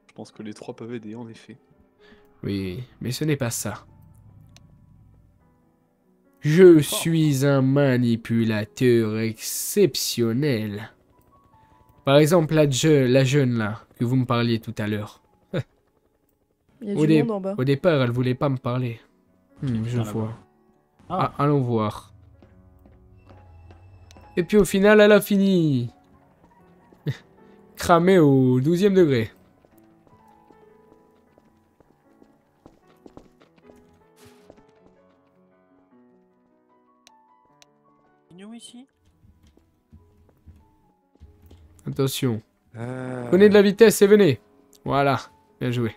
Speaker 2: Je pense que les 3 peuvent aider, en effet.
Speaker 3: Oui, mais ce n'est pas ça. Je suis un manipulateur exceptionnel. Par exemple, la jeune là, que vous me parliez tout à l'heure.
Speaker 6: Il y a du monde en bas.
Speaker 3: Au départ, elle voulait pas me parler. Je
Speaker 5: Rien à
Speaker 3: vois.
Speaker 5: voir. Ah.
Speaker 3: Ah, allons voir. Et puis au final, elle a fini. Cramée au 12e degré.
Speaker 4: Ici.
Speaker 3: Attention. Prenez de la vitesse et venez. Voilà. Bien joué.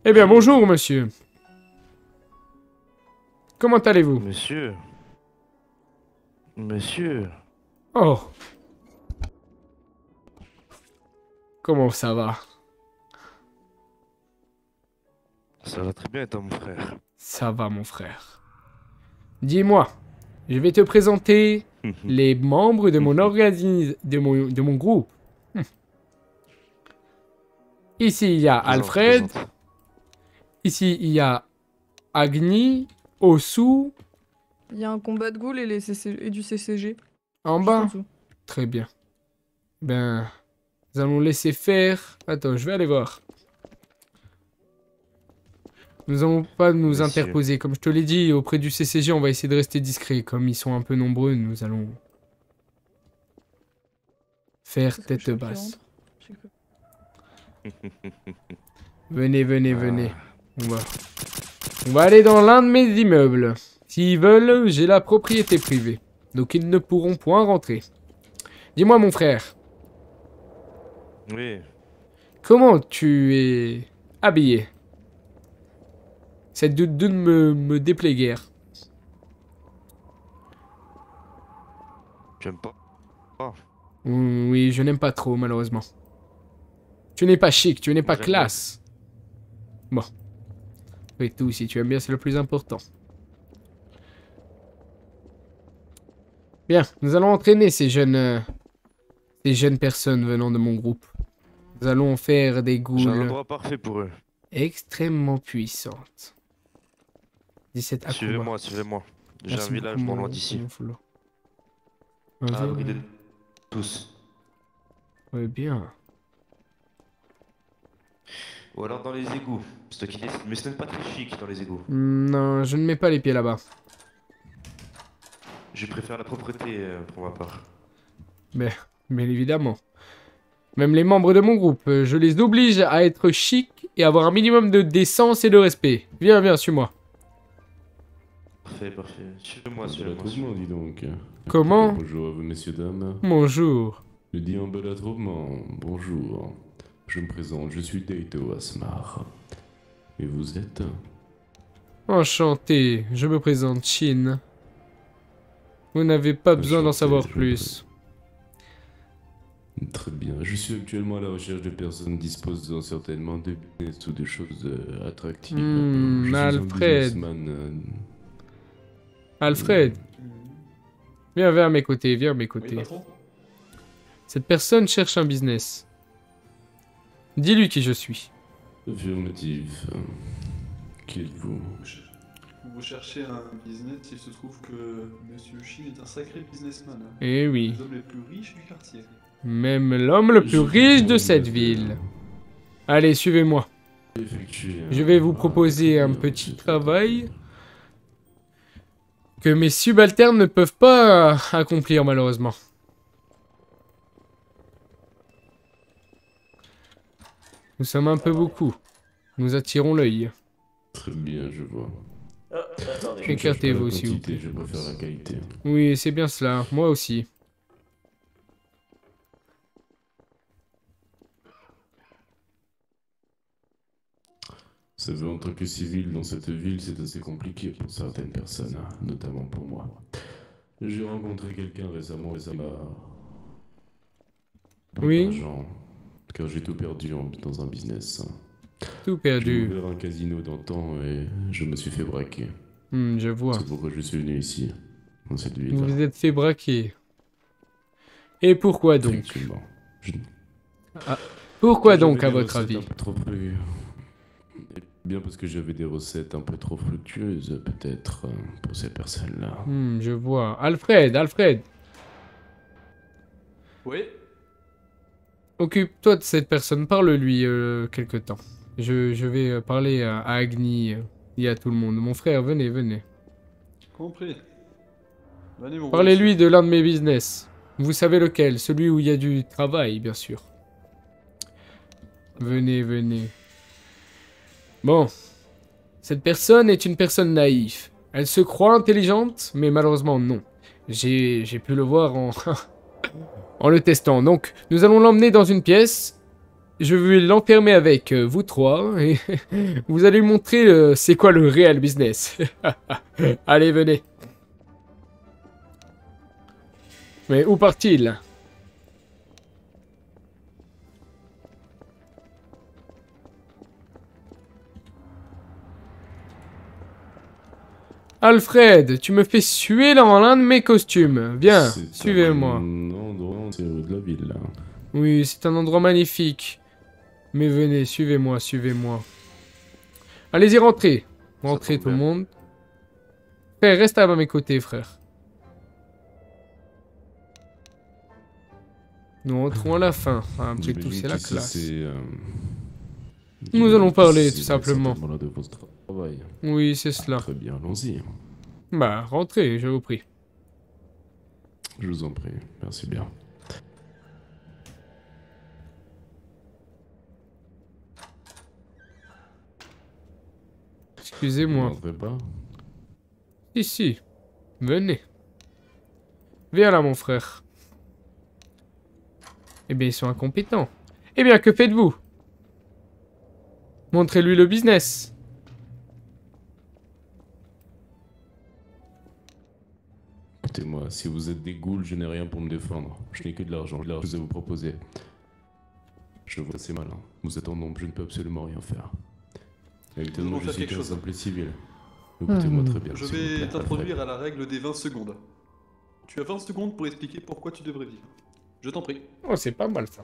Speaker 3: Eh bien, bonjour, monsieur. Comment allez-vous?
Speaker 4: Monsieur.
Speaker 3: Oh. Comment ça va?
Speaker 4: Ça va très bien, toi, mon frère.
Speaker 3: Ça va, mon frère. Dis-moi, je vais te présenter les membres de mon organisme, de mon groupe. Ici, il y a
Speaker 4: Présente,
Speaker 3: Alfred.
Speaker 4: présente.
Speaker 3: Ici, il y a Agni, Osu,
Speaker 6: Il y a un combat de ghouls et, et du CCG.
Speaker 3: en
Speaker 6: juste en
Speaker 3: bas.
Speaker 6: dessous.
Speaker 3: Très bien. Ben, nous allons laisser faire. Attends, je vais aller voir. Nous allons pas nous
Speaker 4: Messieurs.
Speaker 3: interposer. Comme je te l'ai dit, auprès du CCG, on va essayer de rester discret. Comme ils sont un peu nombreux, nous allons faire
Speaker 6: Parce que
Speaker 3: tête
Speaker 6: je sens qu'il
Speaker 3: basse.
Speaker 6: rentre. J'ai cru.
Speaker 3: Venez, venez, venez. On va aller dans l'un de mes immeubles. S'ils veulent, j'ai la propriété privée. Donc ils ne pourront point rentrer. Dis-moi, mon frère,
Speaker 4: Oui.
Speaker 3: comment tu es habillé? Cette doute me déplaît guère.
Speaker 4: Tu aimes pas?
Speaker 3: Oui, je n'aime pas trop, malheureusement. Tu n'es pas chic, tu n'es pas
Speaker 4: J'aime
Speaker 3: classe. Bon. Et tout, si tu aimes bien, c'est le plus important. Bien, nous allons entraîner ces jeunes personnes venant de mon groupe. Nous allons faire des
Speaker 4: J'ai un
Speaker 3: ghouls
Speaker 4: endroit parfait pour eux.
Speaker 3: extrêmement puissantes. 17 Akuba.
Speaker 4: Suivez-moi, suivez-moi. J'ai un
Speaker 3: Merci
Speaker 4: village
Speaker 3: beaucoup,
Speaker 4: non loin
Speaker 3: mon
Speaker 4: d'ici.
Speaker 3: Flo.
Speaker 2: À
Speaker 3: Vas-y.
Speaker 2: l'abri de tous.
Speaker 3: Ouais, bien.
Speaker 4: Ou alors dans les égouts. Mais ce n'est pas très chic dans les égouts.
Speaker 3: Non, je ne mets pas les pieds là-bas.
Speaker 4: Je préfère la propreté pour ma part.
Speaker 3: Mais, bien évidemment. Même les membres de mon groupe, je les oblige à être chics et avoir un minimum de décence et de respect. Viens, viens, suis-moi.
Speaker 4: Parfait, parfait. Suivez-moi,
Speaker 8: Bel
Speaker 4: suivez-moi.
Speaker 8: attroupement, dis donc.
Speaker 3: Comment?
Speaker 8: Bonjour à vous, messieurs, dames.
Speaker 3: Bonjour.
Speaker 8: Je dis un bel attroupement. Bonjour. Je me présente, je suis Daito Asmar. Et vous êtes?
Speaker 3: Enchanté, je me présente Shin. Vous n'avez pas besoin d'en
Speaker 8: Enchanté,
Speaker 3: savoir
Speaker 8: je vous
Speaker 3: plus.
Speaker 8: Très bien. Je suis actuellement à la recherche de personnes disposant certainement de business ou de choses attractives. Je suis un
Speaker 3: Alfred.
Speaker 8: businessman,
Speaker 3: Alfred, viens à mes côtés, viens à mes
Speaker 2: Oui,
Speaker 3: côtés.
Speaker 2: patron.
Speaker 3: Cette personne cherche un business. Dis-lui qui je suis.
Speaker 8: affirmatif. Qui êtes-vous?
Speaker 2: Vous cherchez un business, il se trouve que Monsieur Shin est un sacré businessman. Hein.
Speaker 3: Eh oui,
Speaker 2: Les hommes les plus riches du quartier.
Speaker 3: même l'homme le plus riche de cette ville. Allez, suivez-moi. Je vais vous proposer un petit travail que mes subalternes ne peuvent pas accomplir malheureusement. Nous sommes un peu beaucoup. Nous attirons l'œil.
Speaker 8: Très bien, je vois.
Speaker 3: Écartez-vous, s'il vous
Speaker 8: plaît.
Speaker 3: plaît.
Speaker 8: Je préfère la qualité.
Speaker 3: Oui, c'est bien cela. Moi aussi.
Speaker 8: Vous savez, en tant que civil dans cette ville, c'est assez compliqué pour certaines personnes, hein, notamment pour moi. J'ai rencontré quelqu'un récemment, ça m'a...
Speaker 3: Oui.
Speaker 8: Argent, car j'ai tout perdu dans un business.
Speaker 3: Tout
Speaker 8: J'ai
Speaker 3: perdu.
Speaker 8: ouvert un casino d'antan et je me suis fait braquer.
Speaker 3: Je vois.
Speaker 8: C'est pourquoi je suis venu ici, dans cette ville.
Speaker 3: Vous vous êtes fait braquer. Et pourquoi donc?
Speaker 8: Effectivement.
Speaker 3: Pourquoi
Speaker 8: J'avais
Speaker 3: donc, à
Speaker 8: des
Speaker 3: votre
Speaker 8: recettes
Speaker 3: avis?
Speaker 8: un peu trop plus- Eh bien parce que j'avais des recettes un peu trop fructueuses, peut-être, pour ces personnes-là.
Speaker 3: Je vois. Alfred,
Speaker 2: Oui.
Speaker 3: occupe-toi de cette personne. Parle-lui quelque temps. Je vais parler à Agni et à tout le monde. Mon frère, venez.
Speaker 2: Compris. Venez, mon
Speaker 3: Parlez-lui de l'un de mes business. Vous savez lequel? Celui où il y a du travail, bien sûr. Venez. Bon. Cette personne est une personne naïve. Elle se croit intelligente, mais malheureusement non. J'ai pu le voir en... en le testant. Donc, nous allons l'emmener dans une pièce. Je vais l'enfermer avec vous trois. Et vous allez lui montrer c'est quoi le réel business. Allez, venez. Mais où part-il? Alfred, tu me fais suer dans l'un de mes costumes. Viens,
Speaker 8: C'est
Speaker 3: suivez-moi.
Speaker 8: un endroit entier de la ville, là.
Speaker 3: Oui, c'est un endroit magnifique. Mais venez, suivez-moi, suivez-moi. Allez-y, rentrez. Rentrez
Speaker 4: tombe
Speaker 3: tout le
Speaker 4: bien.
Speaker 3: monde. Frère, reste à mes côtés, frère. Nous entrons à la fin. Après tout,
Speaker 8: J'imagine
Speaker 3: c'est la
Speaker 8: que ça,
Speaker 3: classe.
Speaker 8: c'est,
Speaker 3: Nous
Speaker 8: j'imagine
Speaker 3: allons
Speaker 8: que
Speaker 3: parler,
Speaker 8: c'est
Speaker 3: tout simplement.
Speaker 8: certainement l'un de vos travail.
Speaker 3: Oui, c'est cela.
Speaker 8: Très bien, allons-y.
Speaker 3: Bah, rentrez, je vous prie.
Speaker 8: Je vous en prie, merci bien. Vous
Speaker 3: Excusez-moi.
Speaker 8: n'entrez pas?
Speaker 3: Ici. Venez. Viens là, mon frère. Eh bien, ils sont incompétents. Eh bien, que faites-vous? Montrez-lui le business.
Speaker 8: Écoutez-moi, si vous êtes des ghouls, je n'ai rien pour me défendre. Je n'ai que de l'argent, je vais vous proposer. Je vois assez malin. Vous êtes en nombre, je ne peux absolument rien faire. Évidemment,
Speaker 2: allons
Speaker 8: je
Speaker 2: faire
Speaker 8: suis
Speaker 2: quelque
Speaker 8: qu'un
Speaker 2: chose.
Speaker 8: simple civil. Écoutez-moi très bien.
Speaker 2: Je
Speaker 8: s'il vous
Speaker 2: vais
Speaker 8: plaît,
Speaker 2: t'introduire
Speaker 8: Alfred.
Speaker 2: à la règle des 20 secondes. Tu as 20 secondes pour expliquer pourquoi tu devrais vivre. Je t'en prie.
Speaker 3: Oh, c'est pas mal, ça.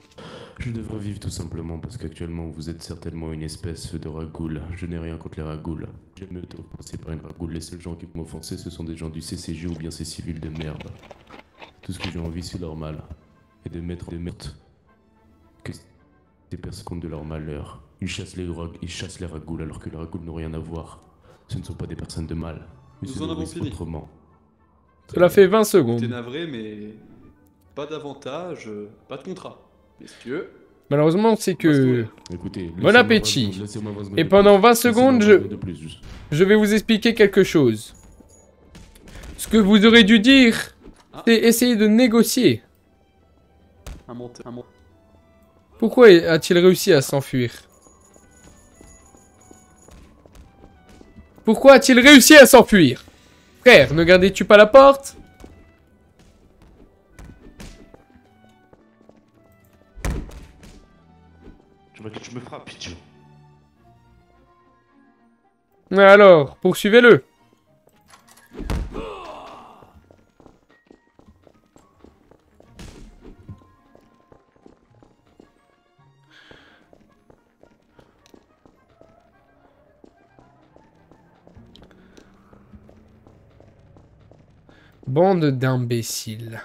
Speaker 8: Je devrais vivre tout simplement parce qu'actuellement vous êtes certainement une espèce de ragoule. Je n'ai rien contre les ragoules. J'aime me offenser par une ragoule. Les seuls gens qui peuvent m'offenser, ce sont des gens du CCG ou bien ces civils de merde. Tout ce que j'ai envie, c'est leur mal. Et de mettre que ces personnes comptent de leur malheur. Ils chassent les ragoules alors que les ragoules n'ont rien à voir. Ce ne sont pas des personnes de mal. Ils
Speaker 2: Nous
Speaker 8: se
Speaker 2: en avons
Speaker 8: nourrissent
Speaker 2: fini.
Speaker 8: autrement.
Speaker 3: Cela fait 20
Speaker 2: T'es
Speaker 3: secondes.
Speaker 2: navré, mais pas d'avantage, pas de contrat. Messieurs,
Speaker 3: Malheureusement, c'est que...
Speaker 8: Écoutez,
Speaker 3: Bon
Speaker 8: laissez-moi
Speaker 3: appétit.
Speaker 8: 20 secondes, laissez-moi 20 secondes
Speaker 3: Et
Speaker 8: de
Speaker 3: pendant
Speaker 8: plus.
Speaker 3: 20
Speaker 8: Laissez-moi
Speaker 3: secondes,
Speaker 8: 20 secondes de plus, juste.
Speaker 3: je vais vous expliquer quelque chose. Ce que vous aurez dû dire, c'est essayer de négocier.
Speaker 2: un menteur.
Speaker 3: Pourquoi a-t-il réussi à s'enfuir? Pourquoi a-t-il réussi à s'enfuir? Frère, ne gardais-tu pas la porte?
Speaker 4: Tu me frappes, Pichu.
Speaker 3: Alors, poursuivez-le. Bande d'imbéciles.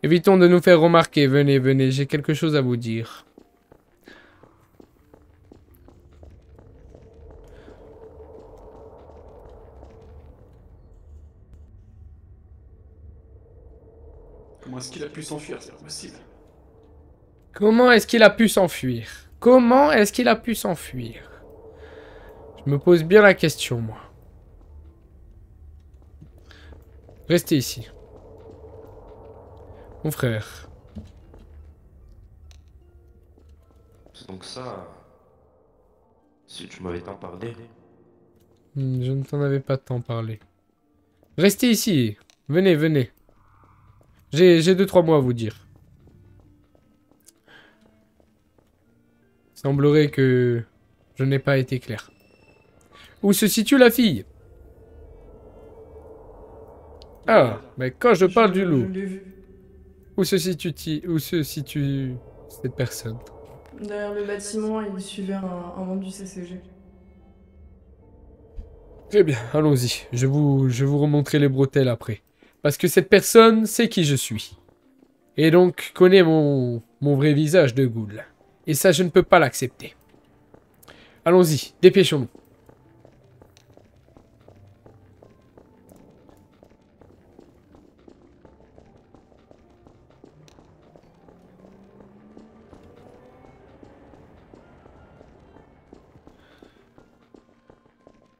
Speaker 3: Évitons de nous faire remarquer. Venez, venez, j'ai quelque chose à vous dire.
Speaker 2: Comment est-ce qu'il a pu s'enfuir? C'est impossible.
Speaker 3: Comment est-ce qu'il a pu s'enfuir? Comment est-ce qu'il a pu s'enfuir? Je me pose bien la question, moi. Restez ici. Mon frère.
Speaker 4: C'est donc ça. Si tu m'avais tant parlé.
Speaker 3: Je ne t'en avais pas tant parlé. Restez ici. Venez, venez. J'ai 2-3 mots à vous dire. Semblerait que je n'ai pas été clair. Où se situe la fille? Ah, mais quand je parle du loup,
Speaker 6: Je l'ai vu.
Speaker 3: où se situe cette personne?
Speaker 6: Derrière le bâtiment, il suivait un membre du CCG.
Speaker 3: Très bien, allons-y. Je vous remontrerai les bretelles après. Parce que cette personne sait qui je suis. Et donc connaît mon vrai visage de ghoul. Et ça, je ne peux pas l'accepter. Allons-y, dépêchons-nous.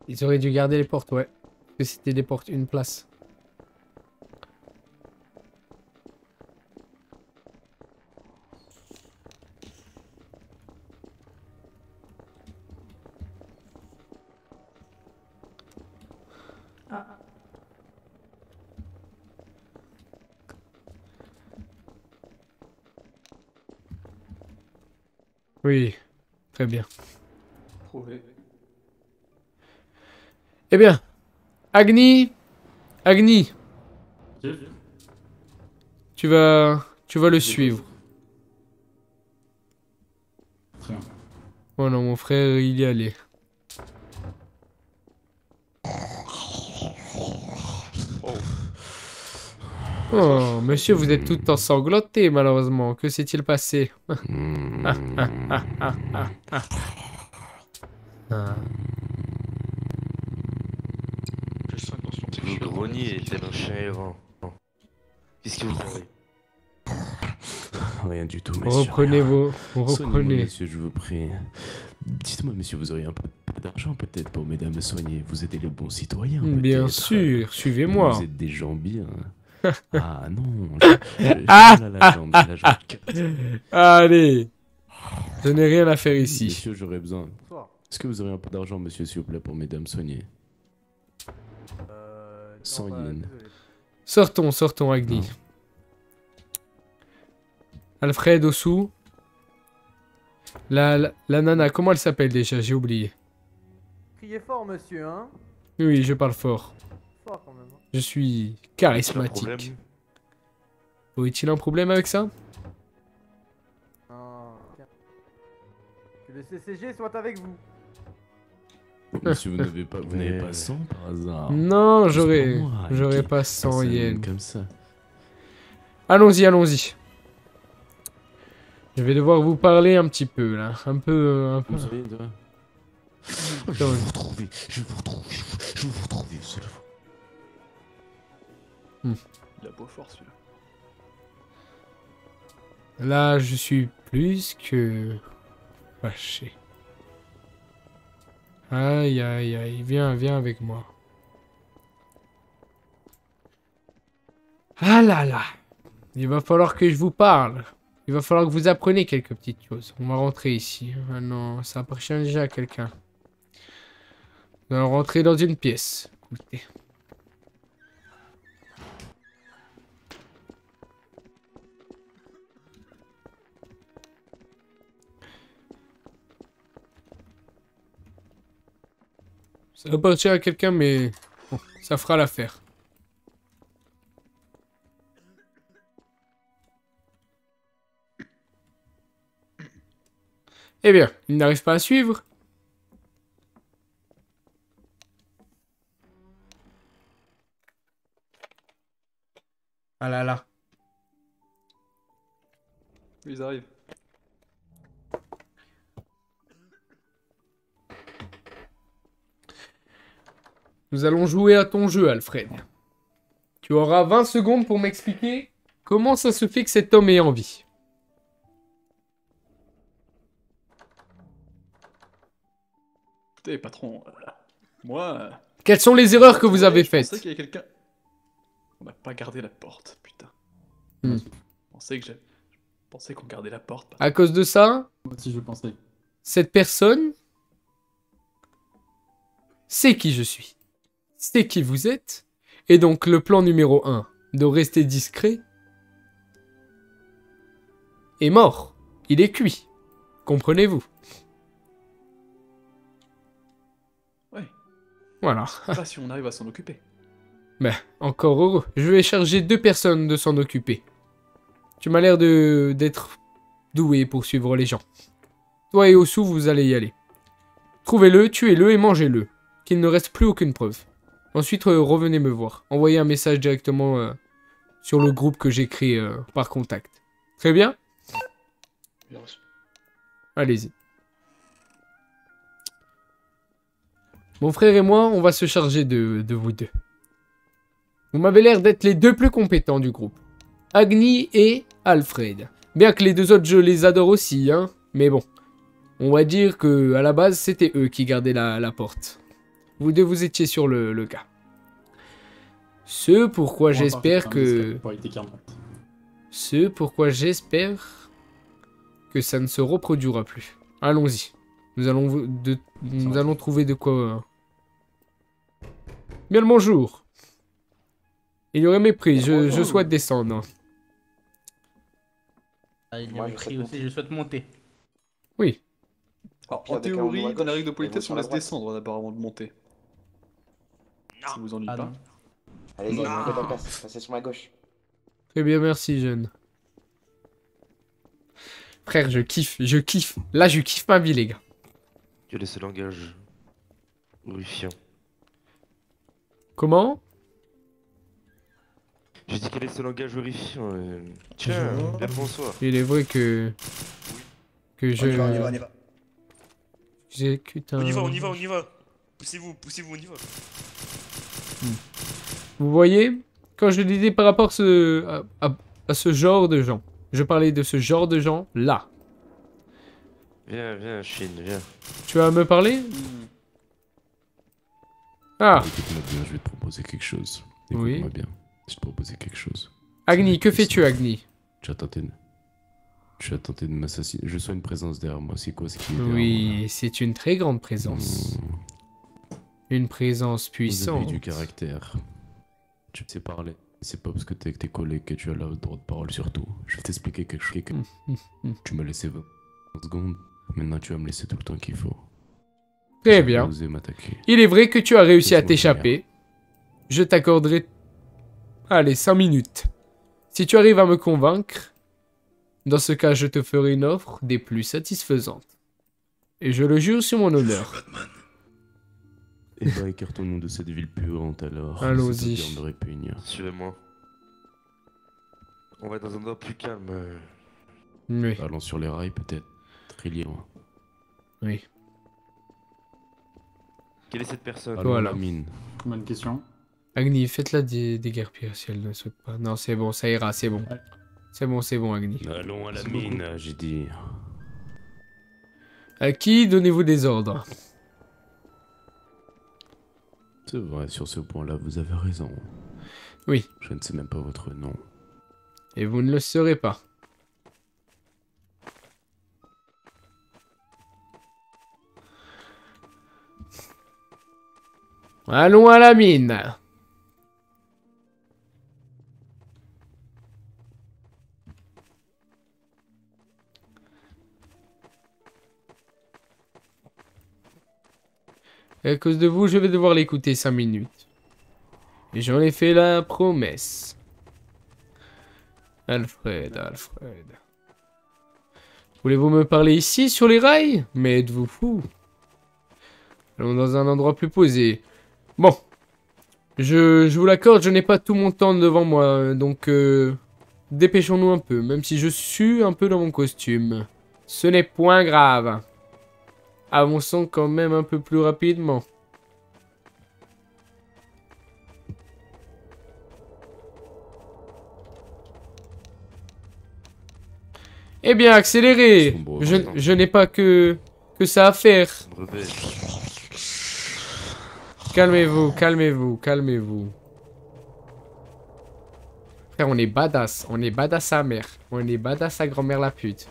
Speaker 3: Ils auraient dû garder les portes, ouais. Parce que c'était des portes, une place.
Speaker 6: Ah,
Speaker 3: Oui, très bien.
Speaker 2: Prouvé.
Speaker 3: Eh bien, Agni, Tu vas le suivre.
Speaker 5: Très bien.
Speaker 3: Oh non, mon frère, il y allait. Oh, monsieur, vous êtes tout ensanglanté, malheureusement. Que s'est-il passé?
Speaker 7: Je sens une tension
Speaker 4: Vous
Speaker 7: sexuelle.
Speaker 4: grognez tel un chien errant. Qu'est-ce que vous avez?
Speaker 8: Rien du tout, monsieur.
Speaker 3: Reprenez vos...
Speaker 8: Soignez-moi,
Speaker 3: Reprenez.
Speaker 8: monsieur, je vous prie. Dites-moi, monsieur, vous auriez un peu d'argent peut-être pour m'aider à me soigner. Vous aidez les bons citoyens,
Speaker 3: Bien
Speaker 8: peut-être.
Speaker 3: sûr, suivez-moi.
Speaker 8: Vous êtes des gens bien. Ah non.
Speaker 3: Ah,
Speaker 8: la jambe, la jambe.
Speaker 3: Allez. Je n'ai rien à faire ici.
Speaker 8: Monsieur, j'aurais besoin. Est-ce que vous aurez un peu d'argent, monsieur, s'il vous plaît, pour m'aider à me soigner? 100 yens.
Speaker 3: Sortons, Agni. Alfred, Osu. La nana, comment elle s'appelle déjà? J'ai oublié.
Speaker 9: Criez fort, monsieur, hein?
Speaker 3: Oui, je parle fort.
Speaker 9: Fort quand même. Hein.
Speaker 3: Je suis
Speaker 4: Pas de problème.
Speaker 3: charismatique. Aurait-il un problème avec ça?
Speaker 9: Non, tiens. Que le CCG soit avec vous.
Speaker 8: Monsieur, vous n'avez pas 100 par hasard?
Speaker 3: Non,
Speaker 8: Juste
Speaker 3: j'aurais
Speaker 8: pour moi,
Speaker 3: pas 100
Speaker 8: Ça donne
Speaker 3: yens.
Speaker 8: comme ça.
Speaker 3: Allons-y. Je vais devoir vous parler un petit peu, là. Un peu...
Speaker 8: Vous savez, de... Je vais vous retrouver, je vais vous retrouver, seule fois.
Speaker 2: Il a beau fort celui-là.
Speaker 3: Là, je suis plus que... fâché. Aïe, viens avec moi. Ah là là. Il va falloir que je vous parle. Il va falloir que vous appreniez quelques petites choses. On va rentrer ici. Ah non, ça appartient déjà à quelqu'un. Nous allons rentrer dans une pièce. Écoutez. Ça appartient à quelqu'un, mais bon, ça fera l'affaire. Eh bien, il n'arrive pas à suivre. Ah là là.
Speaker 2: Ils arrivent.
Speaker 3: Nous allons jouer à ton jeu, Alfred. Tu auras 20 secondes pour m'expliquer comment ça se fait que cet homme est en vie.
Speaker 2: Écoutez, patron, moi...
Speaker 3: Quelles sont les erreurs que vous avez
Speaker 2: je pensais
Speaker 3: faites?
Speaker 2: qu'il y avait quelqu'un... On n'a pas gardé la porte, putain.
Speaker 3: Hmm.
Speaker 2: Je pensais qu'on gardait la porte.
Speaker 3: À cause de ça,
Speaker 5: Moi aussi, je pensais.
Speaker 3: cette personne sait qui je suis, sait qui vous êtes, et donc le plan numéro 1, de rester discret, est mort. Il est cuit. Comprenez-vous?
Speaker 2: Ouais.
Speaker 3: Voilà.
Speaker 2: Pas si on arrive à s'en occuper.
Speaker 3: Ben, encore heureux. Je vais charger 2 personnes de s'en occuper. Tu m'as l'air d'être doué pour suivre les gens. Toi et Osu, vous allez y aller. Trouvez-le, tuez-le et mangez-le. Qu'il ne reste plus aucune preuve. Ensuite, revenez me voir. Envoyez un message directement sur le groupe que j'ai créé par contact. Très bien?
Speaker 7: Bien reçu.
Speaker 3: Allez-y. Mon frère et moi, on va se charger de vous deux. Vous m'avez l'air d'être les 2 plus compétents du groupe. Agni et Alfred. Bien que les 2 autres, je les adore aussi, hein. Mais bon. On va dire que à la base, c'était eux qui gardaient la porte. Vous deux, vous étiez sur le gars. Ce pourquoi j'espère que... Ce pourquoi j'espère que ça ne se reproduira plus. Allons-y. Nous allons trouver de quoi... Bien le bonjour. Il y aurait mépris, je souhaite descendre.
Speaker 10: Ah, il y
Speaker 7: Moi,
Speaker 10: a
Speaker 7: je
Speaker 10: écrit
Speaker 7: souhaite
Speaker 10: aussi, je souhaite monter.
Speaker 3: Oui.
Speaker 2: Alors,
Speaker 7: Puis
Speaker 2: en
Speaker 7: avec un
Speaker 2: théorie,
Speaker 7: mot à
Speaker 2: dans la
Speaker 7: gauche
Speaker 2: règle de
Speaker 7: et
Speaker 2: politesse,
Speaker 7: sur
Speaker 2: on
Speaker 7: la
Speaker 2: laisse
Speaker 7: droite.
Speaker 2: descendre d'abord avant de monter. Ça vous ennuie
Speaker 10: Ah
Speaker 2: pas?
Speaker 10: non.
Speaker 7: Allez-y,
Speaker 10: Non.
Speaker 7: montez dans la place, passez sur ma gauche.
Speaker 3: Très bien, merci, jeune. Frère, je kiffe, je kiffe. Là, je kiffe ma vie, les gars.
Speaker 4: Quel est ce langage horrifiant?
Speaker 3: Comment?
Speaker 4: J'ai dit quel est ce langage horrifiant? Tiens, bien bonsoir.
Speaker 3: Il est vrai que je...
Speaker 10: On y va, on y va, on y va.
Speaker 3: J'exécute un...
Speaker 11: On y va, on y va, on y va. Poussez-vous, on y va.
Speaker 3: Vous voyez, quand je disais par rapport à ce genre de gens, je parlais de ce genre de gens là.
Speaker 4: Viens, viens, Chine, viens.
Speaker 3: Tu vas me parler? Ah,
Speaker 8: Écoute-moi bien, je vais te proposer quelque chose.
Speaker 3: Oui.
Speaker 8: Écoute-moi bien, je vais te proposer quelque chose.
Speaker 3: Agni, que fais-tu, Agni?
Speaker 8: Tu as tenté de m'assassiner. Je sens une présence derrière moi. C'est quoi ce qui est derrière
Speaker 3: Oui, c'est une très grande présence.
Speaker 8: moi
Speaker 3: Une présence
Speaker 8: Vous avez
Speaker 3: puissante.
Speaker 8: du caractère. Tu sais parler. C'est pas parce que t'es avec tes collègues que tu as le droit de parole surtout. Je vais t'expliquer quelque chose. Tu m'as laissé 20 secondes. Maintenant tu vas me laisser tout le temps qu'il faut.
Speaker 3: Très
Speaker 8: Tu vas
Speaker 3: bien.
Speaker 8: oser m'attaquer.
Speaker 3: Il est vrai que tu as réussi à
Speaker 8: Laisse-moi
Speaker 3: t'échapper. Je t'accorderai... Allez, 5 minutes. Si tu arrives à me convaincre, dans ce cas, je te ferai une offre des plus satisfaisantes. Et je le jure sur mon honneur.
Speaker 8: Eh bah écartons-nous de cette ville puante alors.
Speaker 3: Allons-y.
Speaker 8: C'est un terme de répugne.
Speaker 4: Suivez-moi. On va dans un endroit plus calme.
Speaker 3: Oui,
Speaker 8: Allons sur les rails peut-être. Très libre.
Speaker 3: oui.
Speaker 4: Quelle est cette personne?
Speaker 8: Allons
Speaker 3: Voilà.
Speaker 8: à la mine.
Speaker 5: Bonne question.
Speaker 3: Agni, faites-la déguerpir si elle ne saute pas. Non, c'est bon, ça ira, c'est bon. C'est bon, Agni.
Speaker 8: Allons à la
Speaker 5: Merci
Speaker 8: mine, j'ai dit.
Speaker 3: À qui donnez-vous des ordres?
Speaker 8: C'est vrai, sur ce point-là, vous avez raison.
Speaker 3: Oui.
Speaker 8: Je ne sais même pas votre nom.
Speaker 3: Et vous ne le serez pas. Allons à la mine. Et à cause de vous, je vais devoir l'écouter 5 minutes. Et j'en ai fait la promesse. Alfred. Voulez-vous me parler ici, sur les rails? Mais êtes-vous fou? Allons dans un endroit plus posé. Bon. Je vous l'accorde, je n'ai pas tout mon temps devant moi, donc dépêchons-nous un peu, même si je sue un peu dans mon costume. Ce n'est point grave. Avançons quand même un peu plus rapidement. Eh bien, accélérez.
Speaker 8: Sombre,
Speaker 3: Je n'ai pas que ça à faire.
Speaker 4: Rebelle.
Speaker 3: Calmez-vous. Frère, on est badass sa mère. On est badass sa grand-mère la pute.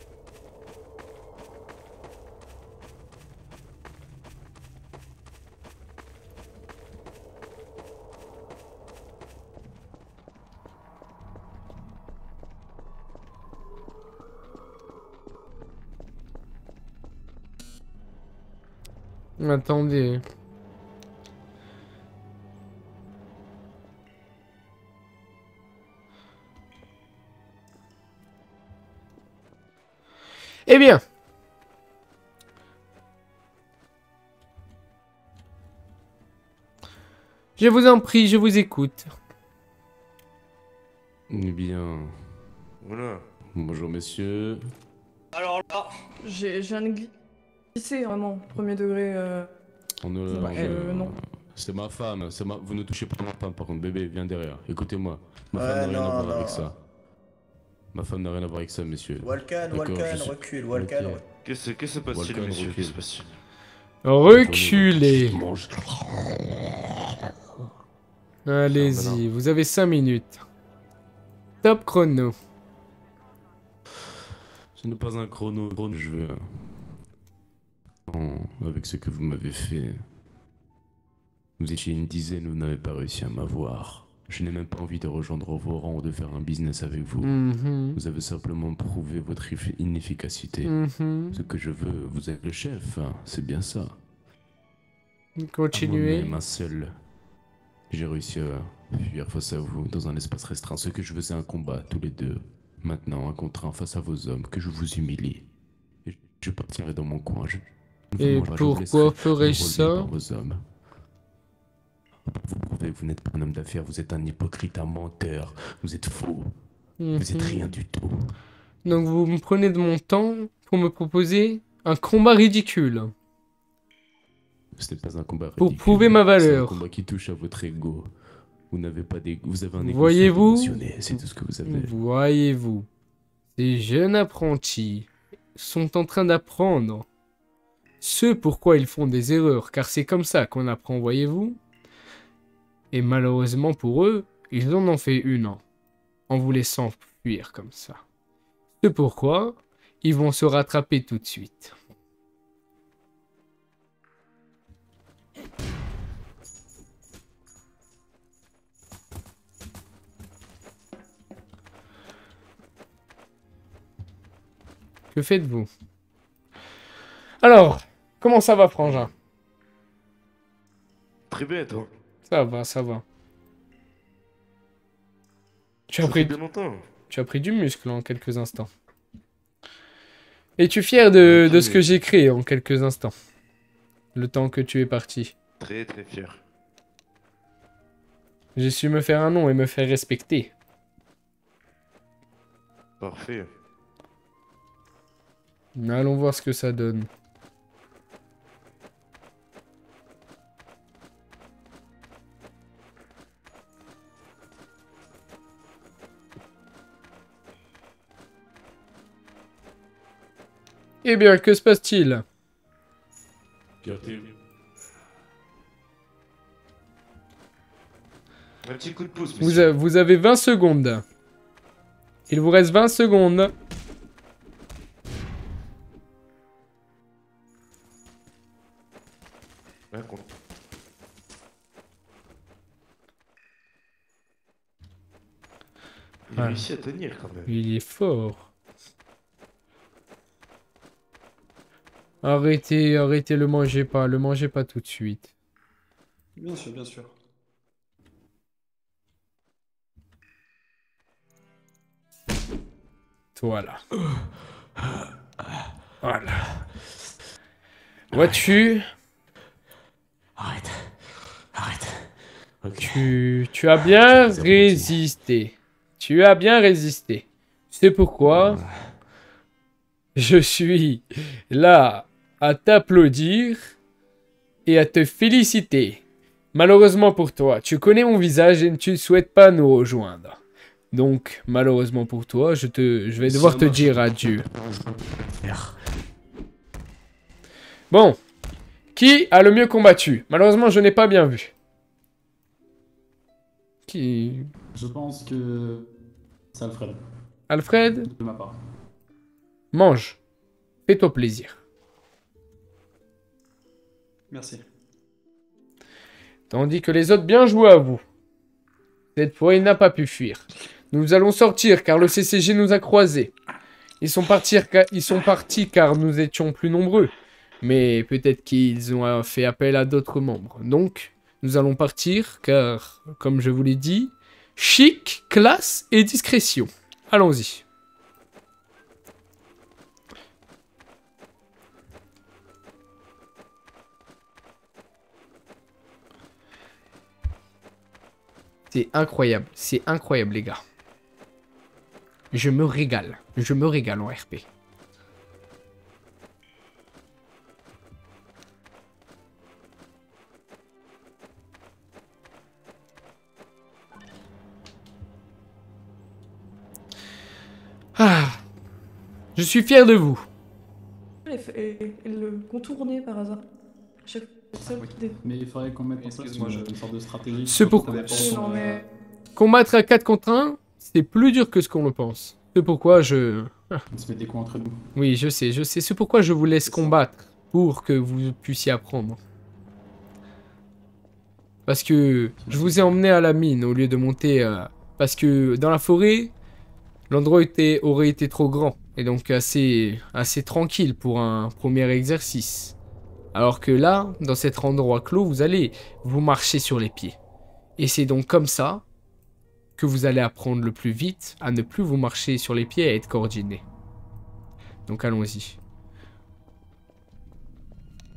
Speaker 3: Attendez. Eh bien. Je vous en prie, je vous écoute.
Speaker 8: Eh bien...
Speaker 4: Voilà.
Speaker 8: Bonjour messieurs.
Speaker 11: Alors là,
Speaker 6: J'ai un glissé, vraiment, premier degré.
Speaker 8: On ne...
Speaker 6: non.
Speaker 8: C'est ma femme, vous ne touchez pas ma femme par contre, bébé, viens derrière. Écoutez-moi, ma
Speaker 10: Ouais,
Speaker 8: femme n'a rien à
Speaker 10: non,
Speaker 8: voir avec
Speaker 10: non.
Speaker 8: ça. Ma femme n'a rien à voir avec ça, messieurs.
Speaker 10: Walcan,
Speaker 8: D'accord, je
Speaker 10: Walcan,
Speaker 8: suis-
Speaker 10: recule, Walcan.
Speaker 8: Ok.
Speaker 4: Que se passe-t-il,
Speaker 8: Walcon,
Speaker 4: monsieur?
Speaker 8: recule.
Speaker 4: Que se passe-t-il?
Speaker 3: Reculez.
Speaker 8: Mange.
Speaker 3: Allez-y, vous avez 5 minutes. Top chrono.
Speaker 8: Ce n'est pas un chrono, je veux... Non, avec ce que vous m'avez fait... Vous étiez une dizaine, vous n'avez pas réussi à m'avoir. Je n'ai même pas envie de rejoindre vos rangs ou de faire un business avec vous.
Speaker 3: Mhm.
Speaker 8: Vous avez simplement prouvé votre inefficacité.
Speaker 3: Mhm.
Speaker 8: Ce que je veux, vous êtes le chef, hein, c'est bien ça.
Speaker 3: Continuez.
Speaker 8: Moi-même, un seul. J'ai réussi à fuir face à vous dans un espace restreint. Ce que je veux, c'est un combat, tous les deux. Maintenant, un contre un face à vos hommes, que je vous humilie. Et je partirai dans mon coin. Ne vous
Speaker 3: Et
Speaker 8: mangerai pas, je vous
Speaker 3: pourquoi
Speaker 8: laisserai
Speaker 3: ferais-je
Speaker 8: me relever
Speaker 3: ça?
Speaker 8: par vos hommes. Vous prouvez que vous n'êtes pas un homme d'affaires, vous êtes un hypocrite, un menteur. Vous êtes faux. Vous êtes rien du tout.
Speaker 3: Donc vous me prenez de mon temps pour me proposer un combat ridicule.
Speaker 8: Ce n'est pas un combat
Speaker 3: Pour
Speaker 8: ridicule.
Speaker 3: prouver ma
Speaker 8: C'est
Speaker 3: valeur.
Speaker 8: un combat qui touche à votre ego. Vous n'avez pas d'ego. Vous avez un ego
Speaker 3: Voyez-vous?
Speaker 8: sous-dimensionné, c'est tout ce que vous avez.
Speaker 3: Voyez-vous, ces jeunes apprentis sont en train d'apprendre ce pourquoi ils font des erreurs, car c'est comme ça qu'on apprend, voyez-vous? Et malheureusement pour eux, ils en ont fait une en vous laissant fuir comme ça. C'est pourquoi ils vont se rattraper tout de suite. Que faites-vous? Alors, comment ça va, frangin?
Speaker 4: Très bien, toi.
Speaker 3: Ça va, ça va. Tu as
Speaker 4: Ça
Speaker 3: pris,
Speaker 4: fait bien longtemps.
Speaker 3: tu as pris du muscle en quelques instants. Es-tu fier de ce que j'ai créé en quelques instants? Le temps que tu es parti.
Speaker 4: Très très fier.
Speaker 3: J'ai su me faire un nom et me faire respecter.
Speaker 4: Parfait.
Speaker 3: Allons voir ce que ça donne. Eh bien, que se passe-t-il?
Speaker 8: Fierté.
Speaker 4: Un petit coup de pouce,
Speaker 3: Vous,
Speaker 4: monsieur.
Speaker 3: vous avez 20 secondes. Il vous reste 20 secondes.
Speaker 4: Un compte. Il a
Speaker 3: Ah.
Speaker 4: réussi à tenir quand même.
Speaker 3: Il est fort. Arrêtez, arrêtez, le mangez pas tout de suite.
Speaker 2: Bien sûr, bien sûr.
Speaker 3: Voilà. Voilà. Vois-tu,
Speaker 8: Arrête. Arrête. Ok.
Speaker 3: tu as bien résisté. Tu as bien résisté. C'est pourquoi je suis là à t'applaudir et à te féliciter. Malheureusement pour toi, tu connais mon visage et tu ne souhaites pas nous rejoindre. Donc, malheureusement pour toi, je vais devoir te dire adieu. Bon. Qui a le mieux combattu? Malheureusement, je n'ai pas bien vu. Qui?
Speaker 5: Je pense que c'est Alfred,
Speaker 3: Alfred?
Speaker 5: de ma part.
Speaker 3: Mange. Fais-toi plaisir.
Speaker 2: Merci.
Speaker 3: Tandis que les autres, bien joué à vous. Cette fois, il n'a pas pu fuir. Nous allons sortir car le CCG nous a croisés. Ils sont partis car nous étions plus nombreux. Mais peut-être qu'ils ont fait appel à d'autres membres. Donc, nous allons partir car, comme je vous l'ai dit, chic, classe et discrétion. Allons-y. C'est incroyable les gars. Je me régale en RP. Ah, je suis fier de vous.
Speaker 6: Et le contourner par hasard. Chaque seul qui dé-
Speaker 5: Mais il faudrait qu'on mette en place
Speaker 2: Excuse-moi,
Speaker 5: une sorte de stratégie.
Speaker 3: C'est pourquoi-
Speaker 5: Ça dépend,
Speaker 6: Non, mais-
Speaker 3: Combattre à 4 contre 1, c'est plus dur que ce qu'on le pense. C'est pourquoi je...
Speaker 5: On se met des coups entre nous.
Speaker 3: Oui, je sais. C'est pourquoi je vous laisse combattre. Pour que vous puissiez apprendre. Parce que je vous ai emmené à la mine au lieu de monter... Parce que dans la forêt, l'endroit aurait été trop grand. Et donc assez tranquille pour un premier exercice. Alors que là, dans cet endroit clos, vous allez vous marcher sur les pieds. Et c'est donc comme ça que vous allez apprendre le plus vite à ne plus vous marcher sur les pieds et à être coordonné. Donc allons-y.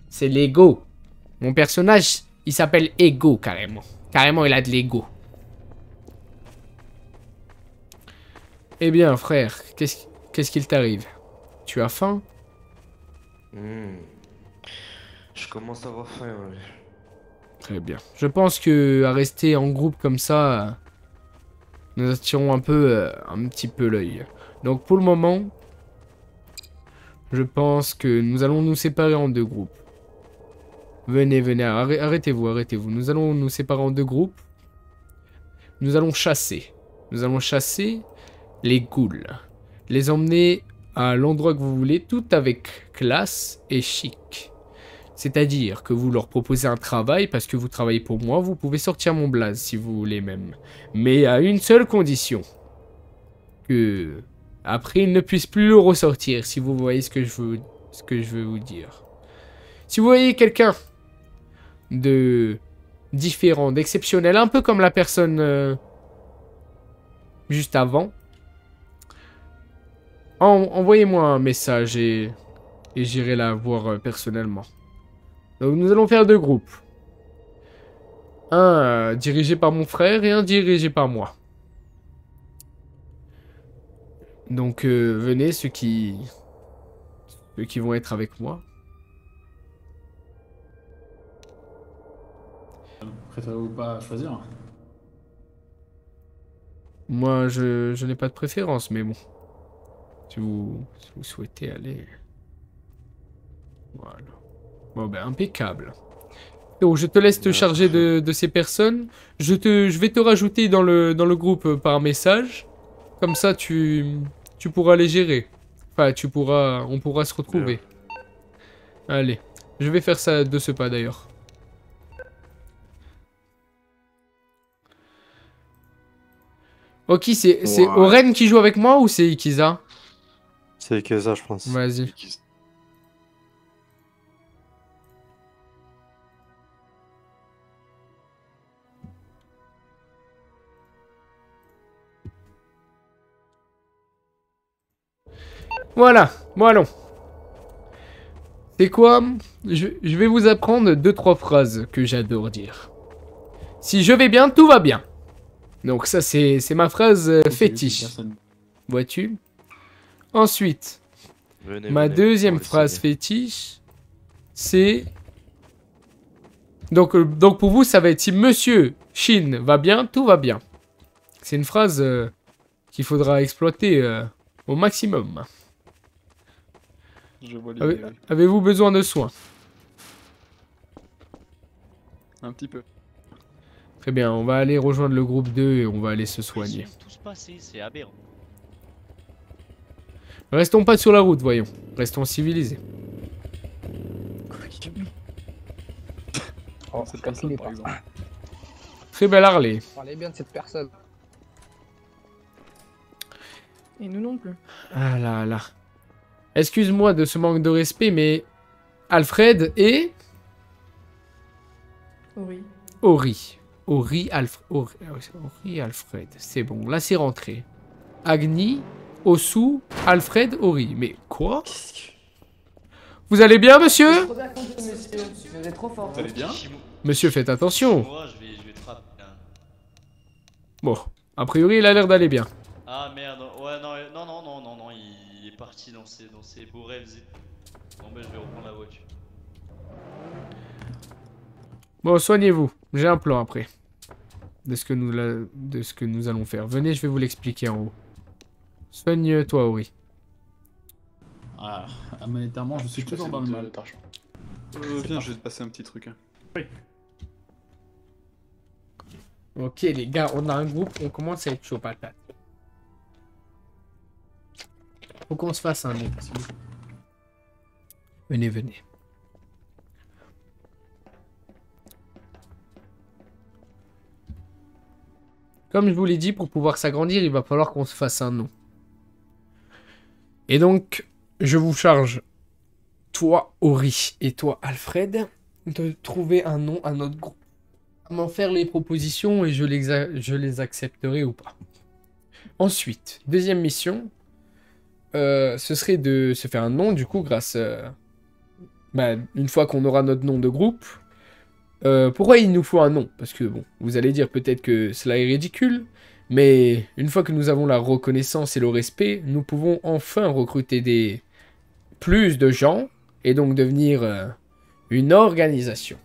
Speaker 3: C'est l'ego. Mon personnage, il s'appelle Ego carrément. Carrément, il a de l'ego. Eh bien, frère, qu'est-ce qu'il t'arrive? Tu as faim?
Speaker 4: Je commence à avoir faim, ouais.
Speaker 3: Très bien. Je pense que à rester en groupe comme ça, nous attirons un petit peu l'œil. Donc pour le moment, je pense que nous allons nous séparer en deux groupes. Venez, venez, arrêtez-vous, arrêtez-vous. Nous allons nous séparer en deux groupes. Nous allons chasser. Nous allons chasser les ghouls. Les emmener à l'endroit que vous voulez, tout avec classe et chic. C'est-à-dire que vous leur proposez un travail, parce que vous travaillez pour moi, vous pouvez sortir mon blaze si vous voulez même. Mais à une seule condition. Que après ils ne puissent plus le ressortir, si vous voyez ce que je veux vous dire. Si vous voyez quelqu'un de différent, d'exceptionnel, un peu comme la personne juste avant, envoyez-moi un message et j'irai la voir personnellement. Donc nous allons faire deux groupes. Un dirigé par mon frère et un dirigé par moi. Donc venez ceux qui vont être avec moi.
Speaker 5: Préférez-vous pas choisir?
Speaker 3: Moi je n'ai pas de préférence, mais bon. Si vous souhaitez aller... Voilà. Bon ben impeccable. Donc je te laisse te charger de ces personnes. Je vais te rajouter dans le groupe par message. Comme ça tu pourras les gérer. Enfin on pourra se retrouver. Allez. Je vais faire ça de ce pas d'ailleurs. Ok, c'est Oren qui joue avec moi ou c'est Ikiza?
Speaker 10: C'est Ikiza, je pense.
Speaker 3: Vas-y. Voilà, bon allons. C'est quoi? Je vais vous apprendre 2-3 phrases que j'adore dire. Si je vais bien, tout va bien. Donc ça c'est ma phrase fétiche. Vois-tu? Ensuite, ma deuxième phrase fétiche, c'est... Donc pour vous, ça va être si Monsieur Shin va bien, tout va bien. C'est une phrase qu'il faudra exploiter au maximum.
Speaker 2: Je vois l'idée.
Speaker 3: Avez-vous besoin de soins?
Speaker 2: Un petit peu.
Speaker 3: Très bien, on va aller rejoindre le groupe 2 et on va aller se soigner.
Speaker 11: Tout se passer, c'est aberrant.
Speaker 3: Restons pas sur la route, voyons. Restons civilisés.
Speaker 12: Oh, cette personne, par exemple.
Speaker 3: Très belle Harley.
Speaker 12: Parlez bien de cette personne.
Speaker 6: Et nous non plus.
Speaker 3: Ah là là. Excuse-moi de ce manque de respect, mais... Alfred et...
Speaker 6: Oui.
Speaker 3: Ori. Ori Alfred. C'est bon, là c'est rentré. Agni, Osu, Alfred, Ori. Mais quoi? Vous allez bien, monsieur?
Speaker 12: Vous êtes trop fort.
Speaker 2: Vous allez bien?
Speaker 3: Monsieur, faites attention.
Speaker 11: Moi, je vais te rappeler.
Speaker 3: Bon, a priori, il a l'air d'aller bien.
Speaker 11: Ah merde, ouais, non, il est parti dans ses beaux rêves. Bon, ben, je vais reprendre la voiture.
Speaker 3: Bon, soignez-vous. J'ai un plan après. De ce que nous allons faire. Venez, je vais vous l'expliquer en haut. Soigne-toi, Ori.
Speaker 5: Ah, monétairement, je suis toujours dans le mal.
Speaker 2: Viens, je vais te passer un petit truc. Hein.
Speaker 5: Oui.
Speaker 3: Ok, les gars, on a un groupe, on commence à être chaud patate. Faut qu'on se fasse un nom. Venez, venez. Comme je vous l'ai dit, pour pouvoir s'agrandir, il va falloir qu'on se fasse un nom. Et donc, je vous charge, toi, Ori, et toi, Alfred, de trouver un nom à notre groupe. à m'en faire les propositions et je les accepterai ou pas. Ensuite, deuxième mission, ce serait de se faire un nom, du coup, grâce... une fois qu'on aura notre nom de groupe. Pourquoi il nous faut un nom? Parce que, bon, vous allez dire peut-être que cela est ridicule, mais une fois que nous avons la reconnaissance et le respect, nous pouvons enfin recruter plus de gens, et donc devenir une organisation.